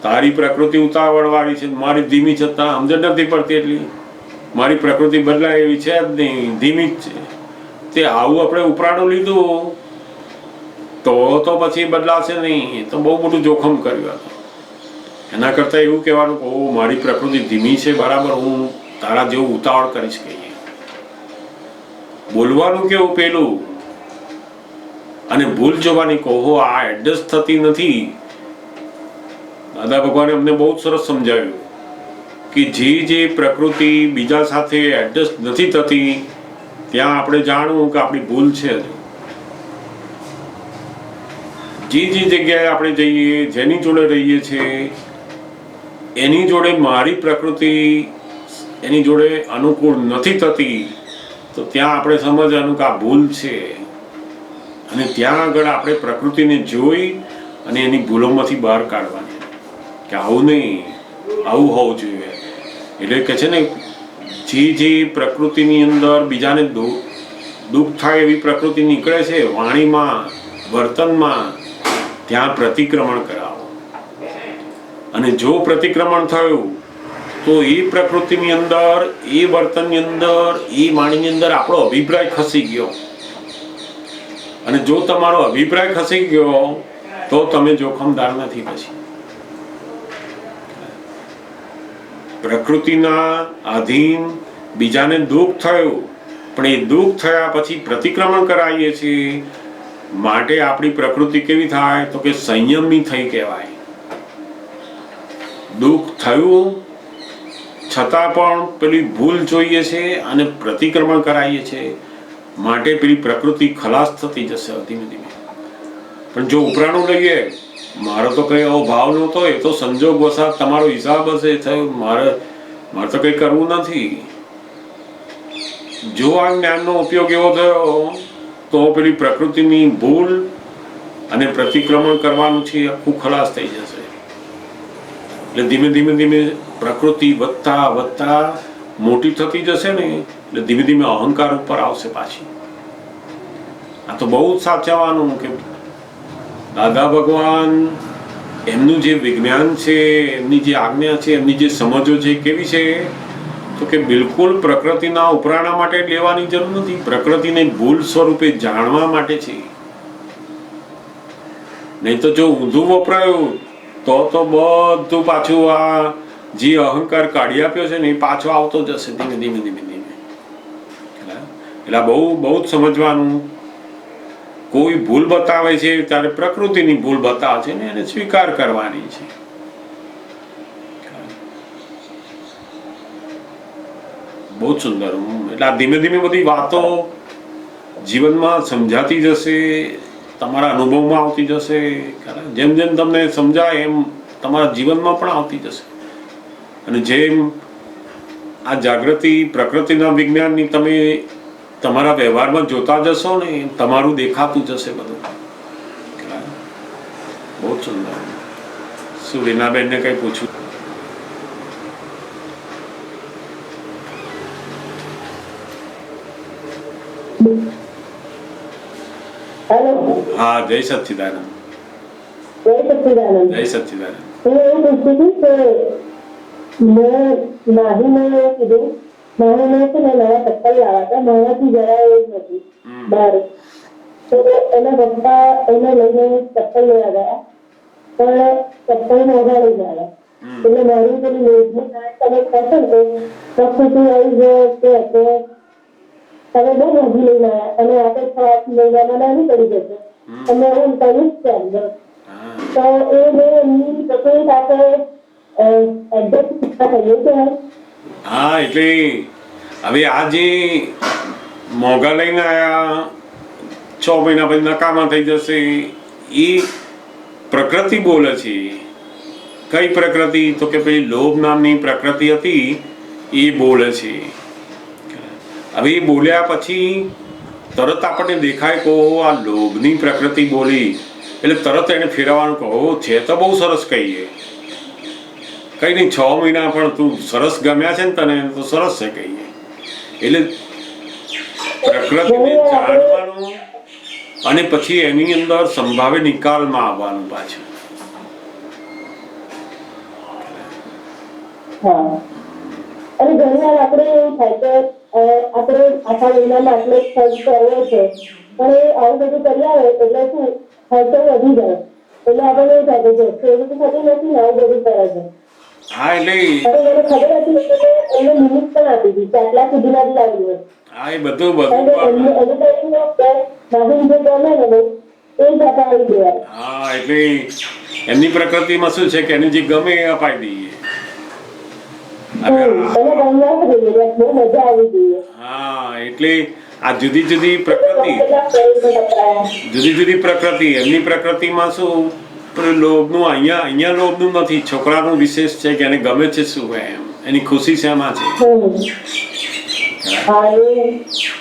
તારી પ્રકૃતિ ઉતાવળવાળી છે, મારી ધીમી છતાં સમજણ નથી પડતી, એટલી મારી પ્રકૃતિ બદલાય એવી છે જ નહીં, ધીમી જ છે. તે આવું આપણે ઉપરાણું લીધું તો પછી બદલાશે નહીં. એ તો બહુ મોટું જોખમ કર્યું હતું. એના કરતાં એવું કહેવાનું કે ઓ મારી પ્રકૃતિ ધીમી છે, બરાબર, હું તારા જેવું ઉતાવળ કરીશ કહીએ. બોલવાનું કેવું પેલું, અને ભૂલ જોવાની કહો આ એડજસ્ટ થતી નથી. દાદા ભગવાને અમને બહુ સરસ સમજાવ્યું કે જે પ્રકૃતિ બીજા સાથે એડજસ્ટ નથી થતી ત્યાં આપણે જાણવું કે આપણી ભૂલ છે. જે જગ્યાએ આપણે જઈએ, જેની જોડે રહીએ છીએ, એની જોડે મારી પ્રકૃતિ એની જોડે અનુકૂળ નથી થતી, તો ત્યાં આપણે સમજવાનું કે આ ભૂલ છે. અને ત્યાં આગળ આપણે પ્રકૃતિને જોઈ અને એની ભૂલોમાંથી બહાર કાઢવાની કે આવું નહીં, આવું હોવું જોઈએ. એટલે કે છે ને, જે પ્રકૃતિની અંદર બીજાને દુઃખ થાય એવી પ્રકૃતિ નીકળે છે વાણીમાં, વર્તનમાં, ત્યાં પ્રતિક્રમણ કરાવો. અને જો પ્રતિક્રમણ થયું તો એ પ્રકૃતિની અંદર, એ વર્તનની અંદર, એ વાણીની અંદર આપણો અભિપ્રાય ખસી ગયો. અને જો તમારો અભિપ્રાય ખસી ગયો તો તમે જોખમદાર નથી. પછી પ્રકૃતિના આધીન બીજાને દુઃખ થયું, પણ એ દુઃખ થયા પછી પ્રતિક્રમણ કરાવીએ છીએ. માટે આપણી પ્રકૃતિ કેવી થાય તો કે સંયમી થઈ કહેવાય. દુઃખ થયું છતાં પણ પેલી ભૂલ જોઈએ છે અને પ્રતિક્રમણ કરાવીએ છીએ. માટે પેલી પ્રકૃતિ ખલાસ થતી જશે ધીમે ધીમે. પણ જો ઉપરાણું લઈએ, મારો તો કઈ એવો ભાવ નહોતો, એ તો સંજોગ વસાત તમારો હિસાબ હશે થયો, મારે તો કઈ કરવું નથી. જો આ જ્ઞાનનો ઉપયોગ એવો થયો તો પેલી પ્રકૃતિની ભૂલ અને પ્રતિક્રમણ કરવાનું છે આખું ખલાસ થઈ જશે. એટલે ધીમે ધીમે ધીમે પ્રકૃતિ વધતા મોટી થતી જશે ને, એટલે ધીમે ધીમે અહંકાર ઉપર આવશે પાછી. આ તો બહુ જ સાચવવાનું કે દાદા ભગવાન એમનું જે વિજ્ઞાન છે, એમની જે આજ્ઞા છે, એમની જે સમજો છે, કેવી છે તો કે બિલકુલ પ્રકૃતિના ઉપરાણા માટે લેવાની જરૂર નથી. પ્રકૃતિને ભૂલ સ્વરૂપે જાણવા માટે છે. નહીં તો જો ઊંધું વપરાયું તો બધું પાછું આ જે અહંકાર કાઢી આપ્યો છે ને એ પાછો આવતો જશે ધીમે ધીમે ધીમે ધીમે. એટલે બહુ જ સમજવાનું. કોઈ ભૂલ બતાવે છે ત્યારે પ્રકૃતિની ભૂલ બતાવે છે ને એને સ્વીકાર કરવાની છે. બહુ સુંદર. એટલે આ ધીમે ધીમે બધી વાતો જીવનમાં સમજાતી જશે, તમારા અનુભવમાં આવતી જશે. જેમ જેમ તમને સમજાય એમ તમારા જીવનમાં પણ આવતી જશે. અને જેમ આ જાગૃતિ પ્રકૃતિના વિજ્ઞાનની તમે તમારા વ્યવહારમાં જોતા જશો ને, તમારું દેખાતું જશે બધું. બહુ સુંદર. શું રીનાબેનને કઈ પૂછ્યું? હા, જય સચ્ચિદાનંદ. જય સચ્ચિદાનંદ. હું એવું પૂછતી હતી કે માહીને કીધું, માહીને છે ને નવા ચપ્પલ લાવ્યા હતા, મારાથી જરાય જ નથી બહાર. તો એના પપ્પા એને લઈને ચપ્પલ લેવા ગયા, પણ ચપ્પલ મોંઘા લઈને આવ્યા. એટલે મારું પેલી લેજની તમે કહો ને પ્રકૃતિ આવી જાય કે તમે બહુ મોંઘી લઈને આવ્યા અને આપણે ખવાથી લઈને નાની પડી જશે, તમે એવું કર્યું જ છે અંદર. તો એ મેં એમની પ્રકૃતિ સાથે હા, એટલે હવે આ જે મોંઘા લઈને આયા 6 મહિના પછી નકામા થઈ જશે, એ પ્રકૃતિ બોલે છે. કઈ પ્રકૃતિ તો કે પેલી લોભ નામની પ્રકૃતિ હતી એ બોલે છે. હવે એ બોલ્યા પછી તરત આપણને દેખાય કે આ લોભની પ્રકૃતિ બોલી, એટલે તરત એને ફેરવવાનું કહો છે તો બહુ સરસ કહીએ, કઈ નહીં 6 મહિના પણ તું સરસ ગમ્યા છે ને તને તો સરસ છે કહીએ. એટલે પ્રકૃતિને જાણવાનું અને પછી એની અંદર સંભાવે નિકાલમાં આવવાનું પાછું. અને ઘણી વાર આપણે એવું થાય કે આપણે આખા મહિનામાં આટલો ખર્ચ કર્યો છે, પણ એ આવું બધું કરી આવે એટલે શું ખર્ચો વધી જાય, એટલે આપણને એવું થાય કે એવું તો થતું નથી ને આવું બધું કરે છે. હા, એટલે મને ખબર હતી એને લિમિટ પણ આપી હતી કે આટલા સુધીમાં જ લાવી હોય. હા, એ બધું હા, એટલે એમની પ્રકૃતિમાં શું છે કે એને જે ગમે એ અપાઈ દઈએ. હા, એટલે આ જુદી જુદી પ્રકૃતિ, કેટલા પ્રયોગો ટકરાયા. જુદી જુદી પ્રકૃતિ, એમની પ્રકૃતિમાં શું પેલું લોભનું, અહીંયા લોભનું નથી. છોકરાનું વિશેષ છે કે એને ગમે છે શું, એમ એની ખુશી શેમાં છે. હા, એ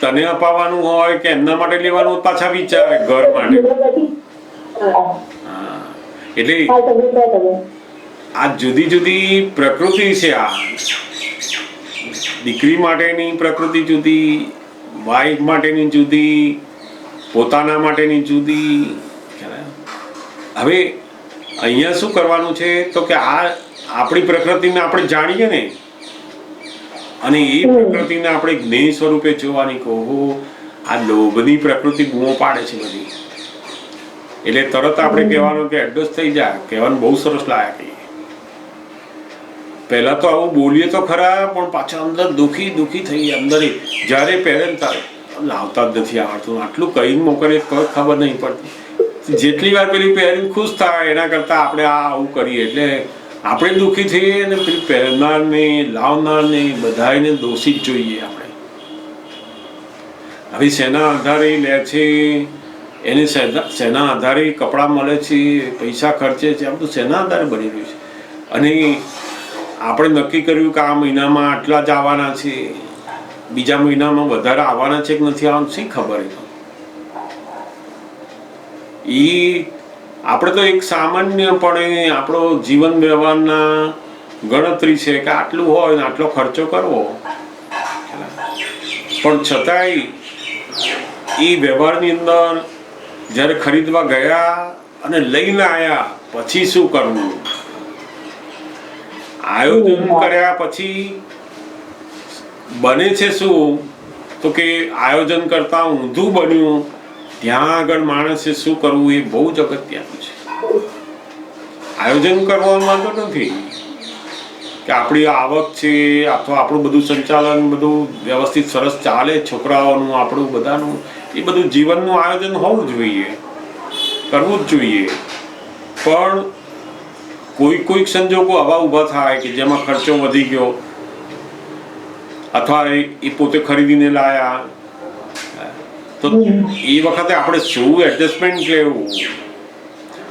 તને અપાવવાનું હોય કે એમના માટે લેવાનું, પાછા વિચારે ઘર માટે. હા. હા, એટલે હા, તમે આ જુદી જુદી પ્રકૃતિ છે. આ દીકરી માટેની પ્રકૃતિ જુદી, વાઈફ માટેની જુદી, પોતાના માટેની જુદી. હવે અહીંયા શું કરવાનું છે તો કે આ આપણી પ્રકૃતિને આપણે જાણીએ ને, અને એ પ્રકૃતિને આપણે જ્ઞેય સ્વરૂપે જોવાની. કહો આ લોભની પ્રકૃતિ બૂમો પાડે છે બધી, એટલે તરત આપણે કહેવાનું કે એડજસ્ટ થઈ જાય. કહેવાનું બહુ સરસ લાગે કહીએ. પહેલા તો આવું બોલીએ તો ખરા, પણ પાછા અંદર દુખી થઈ અંદર. જ્યારે પહેરે ત્યારે લાવતા જ નથી આવડતું, આટલું કહીને મોકલીએ કોઈ ખબર નહીં પડતી. જેટલી વાર પેલી પહેરીને ખુશ થાય એના કરતાં આપણે આ આવું કરીએ એટલે આપણે દુઃખી થઈએ, અને પેલી પહેરનારને લાવનારને બધાને દોષિત જોઈએ આપણે. હવે શેના આધારે લે છે, એને શેના આધારે કપડાં મળે છે, પૈસા ખર્ચે છે, આ બધું શેના આધારે બની રહ્યું છે. અને આપણે નક્કી કર્યું કે આ મહિનામાં આટલા જ આવવાના છે, બીજા મહિનામાં વધારે આવવાના છે કે નથી આવવાનું, શી ખબર. એ આપણે તો એક સામાન્યપણે આપણો જીવન વ્યવહારના ગણતરી છે કે આટલું હોય ને આટલો ખર્ચો કરવો, પણ છતાંય એ વ્યવહારની અંદર જ્યારે ખરીદવા ગયા અને લઈને આવ્યા પછી શું કરવું, આયોજન કર્યા પછી બને છે શું તો કે આયોજન કરતા ઊંધું બન્યું. ત્યાં આગળ માણસે શું કરવું એ બહુ જ અગત્યનું છે. આયોજન કરવાનો વાંધો નથી કે આપણી આવક છે અથવા આપણું બધું સંચાલન બધું વ્યવસ્થિત સરસ ચાલે, છોકરાઓનું આપણું બધાનું, એ બધું જીવનનું આયોજન હોવું જોઈએ, કરવું જ જોઈએ. પણ કોઈક સંજોગો આવા ઊભા થાય કે જેમાં ખર્ચો વધી ગયો, અથવા એ પોતે ખરીદીને લાયા, તો એ વખતે આપણે શું એડજસ્ટમેન્ટ લેવું,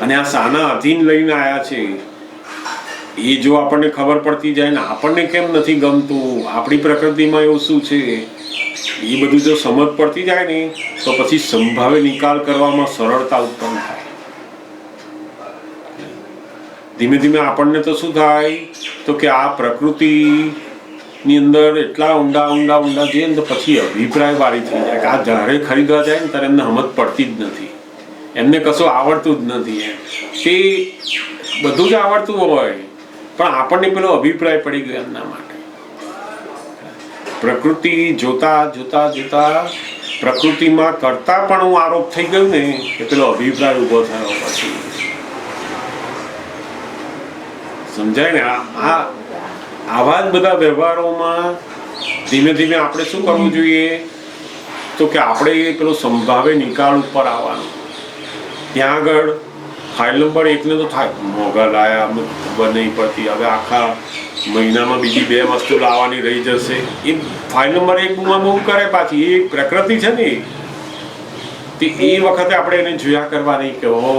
અને આ સાના અધીન લઈને આવ્યા છે એ જો આપણને ખબર પડતી જાય ને આપણને કેમ નથી ગમતું, આપણી પ્રકૃતિમાં એવું શું છે, એ બધું જો સમજ પડતી જાય ને તો પછી સંભાવે નિકાલ કરવામાં સરળતા ઉત્પન્ન થાય. ધીમે ધીમે આપણને તો શું થાય તો કે આ પ્રકૃતિની અંદર એટલા ઊંડા જઈએ ને તો પછી અભિપ્રાય વાળી થઈ જાય કે આ જ્યારે ખરીદવા જાય ને ત્યારે એમને સમજ પડતી જ નથી, એમને કશું આવડતું જ નથી. તે બધું જ આવડતું હોય પણ આપણને પેલો અભિપ્રાય પડી ગયો એમના માટે. પ્રકૃતિ જોતા પ્રકૃતિમાં કરતા પણ હું આરોપ થઈ ગયું ને કે પેલો અભિપ્રાય ઉભો થયો પછી. સમજાય ને? આવા જ બધા વ્યવહારોમાં ધીમે ધીમે આપણે શું કરવું જોઈએ તો કે આપણે પેલો સંભાવે નિકાલ ઉપર આવવાનું. ત્યાં આગળ ફાઇલ નંબર 1 ને તો થાય મોંઘા લાયા, ખબર નહીં પડતી, હવે આખા મહિનામાં બીજી 2 વસ્તુ લાવવાની રહી જશે, એ ફાઇલ નંબર 1 માં બહુ કરે પાછી. એ પ્રકૃતિ છે ને, એ વખતે આપણે એને જોયા કરવાની કે ઓ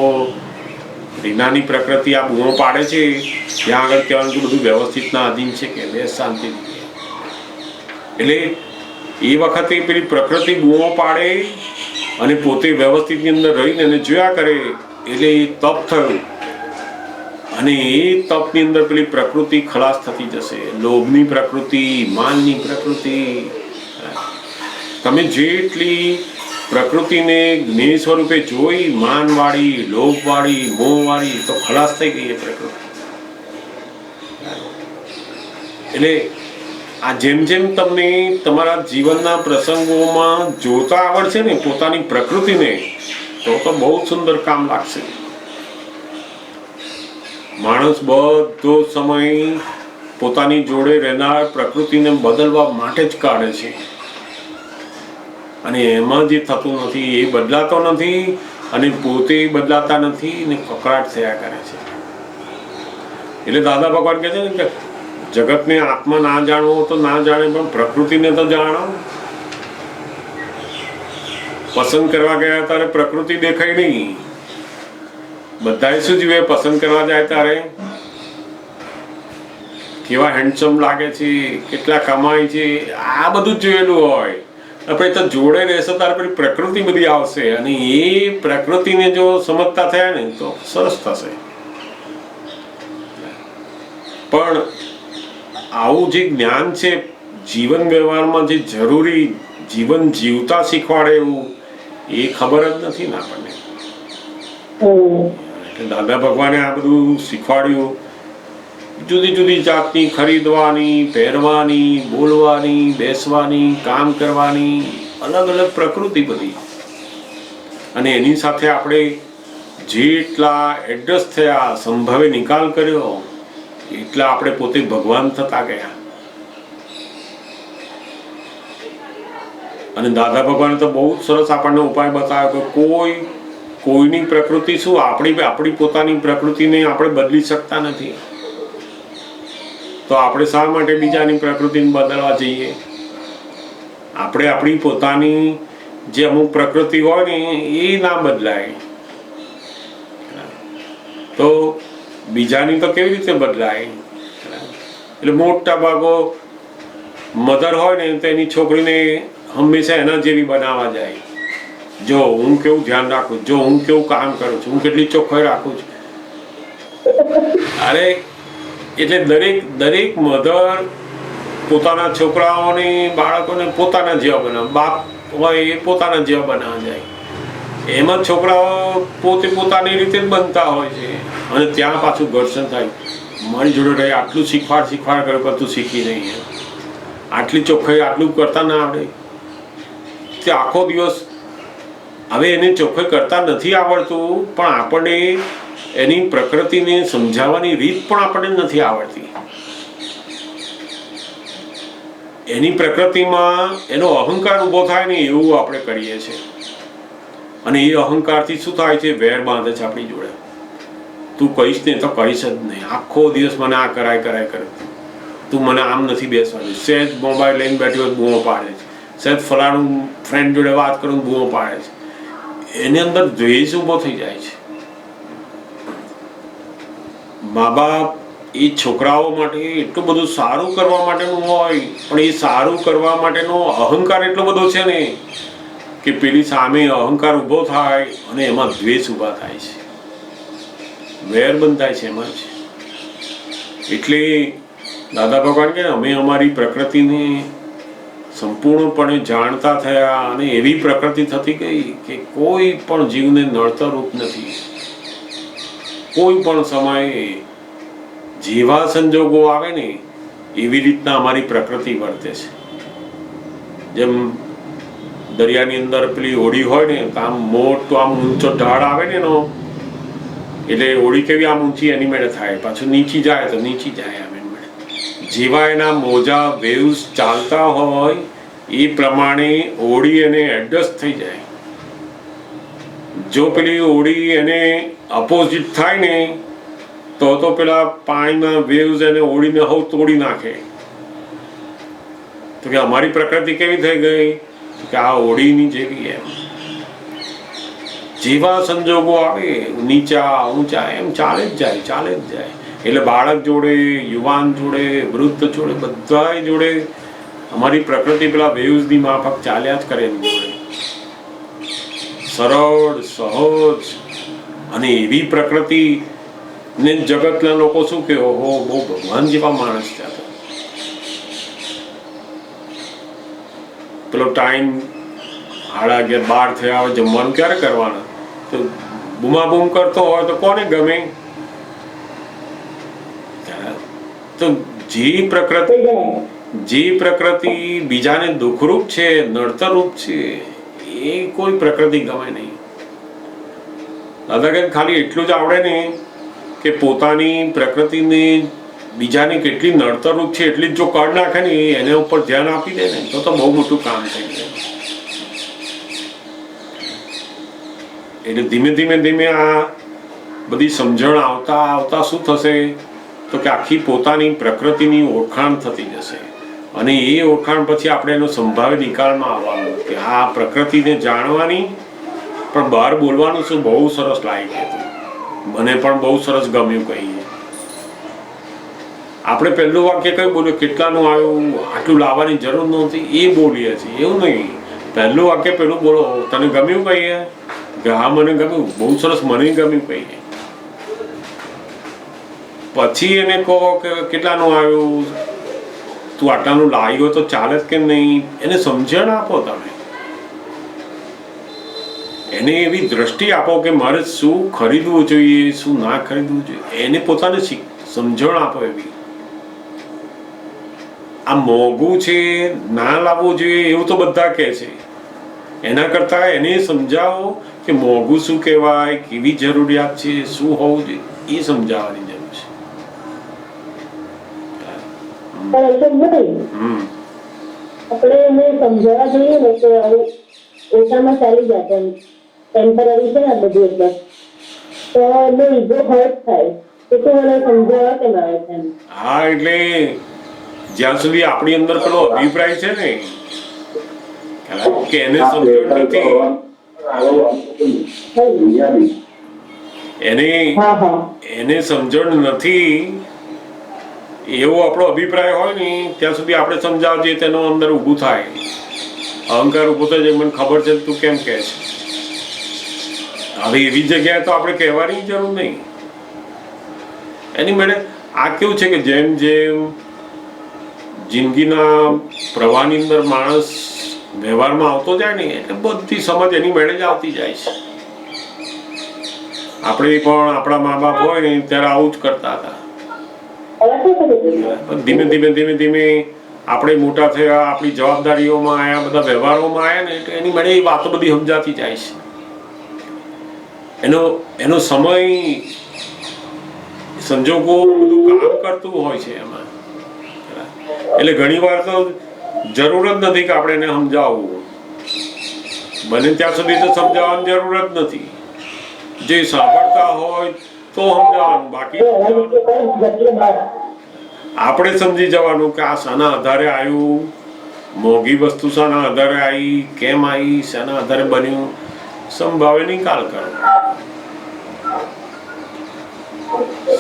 રીનાની પ્રકૃતિ આ બૂમો પાડે છે, ત્યાં આગળ કહેવાનું કે બધું વ્યવસ્થિતના અધીન છે કે બે શાંતિ. એટલે એ વખતે પેલી પ્રકૃતિ બૂમો પાડે અને પોતે વ્યવસ્થિતની અંદર રહીને એને જોયા કરે, એટલે એ તપ થયું, અને એ તપની અંદર પેલી પ્રકૃતિ ખલાસ થતી જશે. લોભની પ્રકૃતિ, માનની પ્રકૃતિ, તમે જેટલી પ્રકૃતિને જ્ઞેય સ્વરૂપે જોઈ, માનવાળી, લોભવાળી, મોહવાળી, તો ખલાસ થઈ ગઈ એ પ્રકૃતિ. એટલે આ જેમ જેમ તમને તમારા જીવનના પ્રસંગોમાં જોતા આવડશે ને પોતાની પ્રકૃતિને, તો બહુ સુંદર કામ લાગશે. માણસ બધો સમય પોતાની જોડે રહેનાર પ્રકૃતિને બદલવા માટે જ કાઢે છે, અને એમાં જે થતું નથી એ બદલાતો નથી, અને પોતે બદલાતા નથી, ને કકળાટ થયા કરે છે. એટલે દાદા ભગવાન કહે છે ને કે જગતને આત્મા ના જાણવો તો ના જાણે, પણ પ્રકૃતિને તો જાણો. પસંદ કરવા ગયા ત્યારે પ્રકૃતિ દેખાય નહીં. બધાએ શું જોઈએ? પસંદ કરવા જાય ત્યારે કેવા હેન્ડસમ લાગે છે, કેટલા કમાય છે, આ બધું જોયેલું હોય. આપણે તો જોડે રહેશે ત્યારે પછી પ્રકૃતિ બધી આવશે, અને એ પ્રકૃતિને જો સમજતા થયા ને તો સરસ થશે. પણ આવું જે જ્ઞાન છે જીવન વ્યવહારમાં જે જરૂરી જીવન જીવતા શીખવાડે એવું એ ખબર જ નથી ને આપણને. દાદા ભગવાને આ બધું શીખવાડ્યું. જુદી જુદી જાતની ખરીદવાની, પહેરવાની, બોલવાની, બેસવાની, કામ કરવાની, અલગ અલગ પ્રકૃતિ બધી. અને એની સાથે આપણે જેટલા એડજસ્ટ થયા, સંભાવે નિકાલ કર્યો, એટલા આપણે પોતે ભગવાન થતા ગયા. અને દાદા ભગવાને તો બહુ સરસ આપણને ઉપાય બતાવ્યો કે કોઈની પ્રકૃતિ શું, આપણી પોતાની પ્રકૃતિને આપણે બદલી શકતા નથી, તો આપણે શા માટે બીજાની પ્રકૃતિને બદલવા જઈએ? આપણે આપણી પોતાની જે અમુક પ્રકૃતિ હોય ને એ ના બદલાય, તો બીજાની તો કેવી રીતે બદલાય? એટલે મોટા ભાગો મધર હોય ને તો એની છોકરીને હંમેશા એના જેવી બનાવવા જાય. જો હું કેવું ધ્યાન રાખું, જો હું કેવું કામ કરું છું, હું કેટલી ચોખ્ખાઈ રાખું છું. અરે એટલે દરેક મધર પોતાના છોકરાઓને, બાળકોને પોતાના જેવા બનાવે. બાપ હોય એ પોતાના જેવા બનાવવા જાય. એમાં છોકરાઓ પોતે પોતાની રીતે જ બનતા હોય છે, અને ત્યાં પાછું ઘર્ષણ થાય. મારી જોડે રહી આટલું શીખવાડ કરે, પણ તું શીખી નહીં, આટલી ચોખ્ખાઈ આટલું કરતા ના આવડે. તે આખો દિવસ હવે એને ચોખ્ખાઈ કરતા નથી આવડતું, પણ આપણને એની પ્રકૃતિને સમજાવવાની રીત પણ આપણને નથી આવડતી. એની પ્રકૃતિમાં એનો અહંકાર ઉભો થાય ને એવું આપણે કરીએ છીએ, અને એ અહંકારથી શું થાય છે? વેર બાંધે છે આપણી જોડે. તું કહીશ ને તો કહીશ જ નહીં, આખો દિવસ મને આ કરાય કરે, તું મને આમ નથી બેસવાનું, સહેજ મોબાઈલ લઈને બેઠી હોય બૂમો પાડે છે, સહેજ ફલાણું ફ્રેન્ડ જોડે વાત કરું બૂમો પાડે છે. એની અંદર દ્વેષ ઊભો થઈ જાય છે. મા બાપ એ છોકરાઓ માટે એટલું બધું સારું કરવા માટેનું હોય, પણ એ સારું કરવા માટેનો અહંકાર એટલો બધો છે ને કે પેલી સામે અહંકાર ઊભો થાય અને એમાં દ્વેષ ઊભા થાય છે, વેર બંધાય છે એમાં જ. એટલે દાદા ભગવાન કે અમે અમારી પ્રકૃતિને સંપૂર્ણપણે જાણતા થયા, અને એવી પ્રકૃતિ થતી ગઈ કે કોઈ પણ જીવને નડતર રૂપ નથી. કોઈ પણ સમયે જેવા સંજોગો આવે ને એવી રીતના અમારી પ્રકૃતિ વર્તે છે. જેમ દરિયાની અંદર પેલી હોડી હોય ને, આમ મોટો આમ ઊંચો ઢાળ આવે ને એનો, એટલે હોડી કેવી આમ ઊંચી એની મેળે થાય, પાછું નીચી જાય તો નીચી જાય આમ એની મેળે. જેવા એના મોજા વેવ્સ ચાલતા હોય એ પ્રમાણે હોડી એને એડજસ્ટ થઈ જાય. જો પેલી હોડી એને અપોઝિટ થાય ને તો પેલા પાણીના વેવ્સ એને હોડીને હવ તોડી નાખે. તો કે અમારી પ્રકૃતિ કેવી થઈ ગઈ કે આ હોડીની જેવી. એમ જેવા સંજોગો આવે નીચા ઊંચા એમ ચાલે જ જાય. એટલે બાળક જોડે, યુવાન જોડે, વૃદ્ધ જોડે, બધા જોડે અમારી પ્રકૃતિ પેલા વેવ્સની માફક ચાલ્યા જ કરે એની જોડે. સરળ, સહજ અને એવી પ્રકૃતિ ને જગતના લોકો શું કે ઓહો બહુ ભગવાન જેવા માણસ છે. પેલો ટાઈમ 11:30 થયા હોય, જમવાનું ક્યારે કરવાના? તો બૂમાબૂમ કરતો હોય તો કોને ગમે? તો જે પ્રકૃતિ બીજાને દુઃખરૂપ છે, નડતરરૂપ છે, એ કોઈ પ્રકૃતિ ગમે નહીં. દાદા કે ખાલી એટલું જ આવડે ને કે પોતાની પ્રકૃતિને બીજાની કેટલી નડતરરૂપ છે એટલી જ જો કાઢ નાખે ને, એના ઉપર ધ્યાન આપી દે ને તો બહુ મોટું કામ થઈ જાય. એટલે ધીમે આ બધી સમજણ આવતા શું થશે તો કે આખી પોતાની પ્રકૃતિની ઓળખાણ થતી જશે. અને એ ઓળખાણ પછી આપણે એનો સંભાવ્ય નિકાલમાં આવવાનું કે આ પ્રકૃતિને જાણવાની પણ બહાર બોલવાનું શું બહુ સરસ લાગ્યું હતું, મને પણ બહુ સરસ ગમ્યું. કહીએ આપણે પહેલું વાક્ય કયું બોલ્યું, કેટલાનું આવ્યું, આટલું લાવવાની જરૂર નહોતી, એ બોલીએ છીએ. એવું નહીં, પહેલું વાક્ય પેલું બોલો, તને ગમ્યું કહીએ કે હા મને ગમ્યું, બહુ સરસ, મને ગમ્યું કહીએ. પછી એને કહો કે કેટલાનું આવ્યું, તું આટલાનું લાવ્યો તો ચાલે કે નહીં, એને સમજણ આપો. તમે એને એવી દ્રષ્ટિ આપો કે મારે શું ખરીદવું જોઈએ, શું ના ખરીદવું જોઈએ, એને પોતાને સમજણ આપો. એવી આ મોંઘું છે, ના લાવવું જોઈએ એવું તો બધા કહે છે. એના કરતા એને સમજાવો કે મોંઘું શું કહેવાય, કેવી જરૂરિયાત છે, શું હોવું જોઈએ, એ સમજાવવાની જરૂર છે. આપણે એને સમજાવવા જોઈએ ને કે હવે ઓછામાં ચાલી જાય એમ ટેમ્પરરી છે ને બધું, એટલે તો એનો ઈગો હર્ટ થાય કે તું મને સમજાવવા કેમ આવે છે એમ. હા, એટલે જ્યાં સુધી આપણી અંદર પેલો અભિપ્રાય છે ને કે એને સમજણ નથી, એને સમજણ નથી એવો આપણો અભિપ્રાય હોય ને ત્યાં સુધી આપણે સમજાવજે તેનો અંદર ઊભું થાય, અહંકાર ઊભો થાય, મને ખબર છે તું કેમ કહે છે. હવે એવી જગ્યાએ તો આપણે કહેવાની જરૂર નહીં. એની મેળે આ કેવું છે કે જેમ જેમ જિંદગીના પ્રવાહની અંદર માણસ વ્યવહારમાં આવતો જાય ને એટલે બધી સમજ એની મેળે જ આવતી જાય છે. આપણે પણ આપણા મા બાપ હોય ને ત્યારે આવું જ કરતા હતા. ધીમે ધીમે ધીમે ધીમે આપણે મોટા થયા, આપણી જવાબદારીઓમાં આવ્યા, બધા વ્યવહારોમાં આવ્યા ને એટલે એની મેળે એ વાતો બધી સમજાતી જાય છે. એનો સમય સંજોગો બધું કામ કરતું હોય છે એમાં. એટલે ઘણી વાર તો જરૂર જ નથી કે આપણે એને સમજાવવું, બને ત્યાં સુધી તો સમજાવવાની જરૂર જ નથી. જે સાંભળતા હોય તો સમજાવવાનું, બાકી આપણે સમજી જવાનું કે આ શાના આધારે આવ્યું, મોંઘી વસ્તુ શાના આધારે આવી, કેમ આવી, શાના આધારે બન્યું, સંભાવે નિકાલ કરો.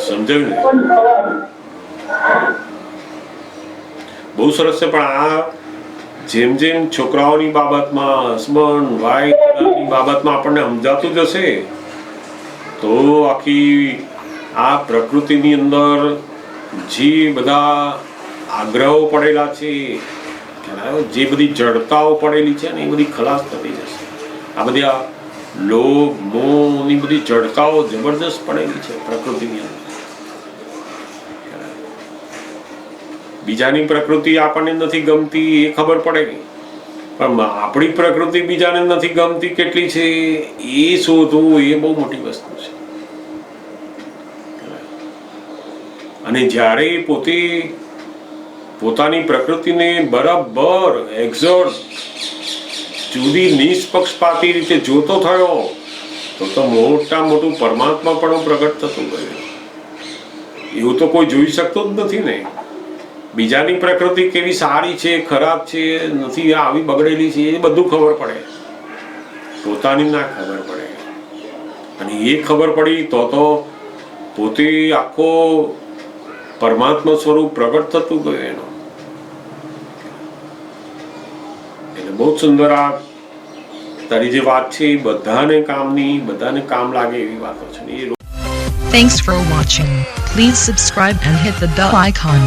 સમજાયું ને? બહુ સરસ છે. પણ આ જેમ જેમ છોકરાઓની બાબતમાં, હસબન્ડ વાઈફની બાબતમાં આપણને સમજાતું જશે તો આખી આ પ્રકૃતિની અંદર જે બધા આગ્રહો પડેલા છે, જે બધી જડતાઓ પડેલી છે ને એ બધી ખલાસ થતી જશે. આ બધી આ લોભ મોહની બધી જડતાઓ જબરદસ્ત પડેલી છે પ્રકૃતિની અંદર. બીજાની પ્રકૃતિ આપણને નથી ગમતી એ ખબર પડે નહીં, પણ આપણી પ્રકૃતિ બીજાને નથી ગમતી કેટલી છે એ શોધવું એ બહુ મોટી વસ્તુ છે. અને જ્યારે પોતે પોતાની પ્રકૃતિને બરાબર એક્ઝોટ જુદી નિષ્પક્ષપાતી રીતે જોતો થયો તો મોટા મોટું પરમાત્મા પણ પ્રગટ થતું ગયું. એવું તો કોઈ જોઈ શકતું જ નથી ને. બીજાની પ્રકૃતિ કેવી સારી છે, ખરાબ છે, નથી આવી બગડેલી છે, એ બધું ખબર પડે, પોતાની ના ખબર પડે. અને એ ખબર પડી તો પોતે આખો પરમાત્મા સ્વરૂપ પ્રગટ થતું ગયું એનો. એટલે બહુ સુંદર આ તારી જે વાત છે એ બધાને કામની, બધાને કામ લાગે એવી વાતો છે. Thanks for watching. Please subscribe and hit the bell icon.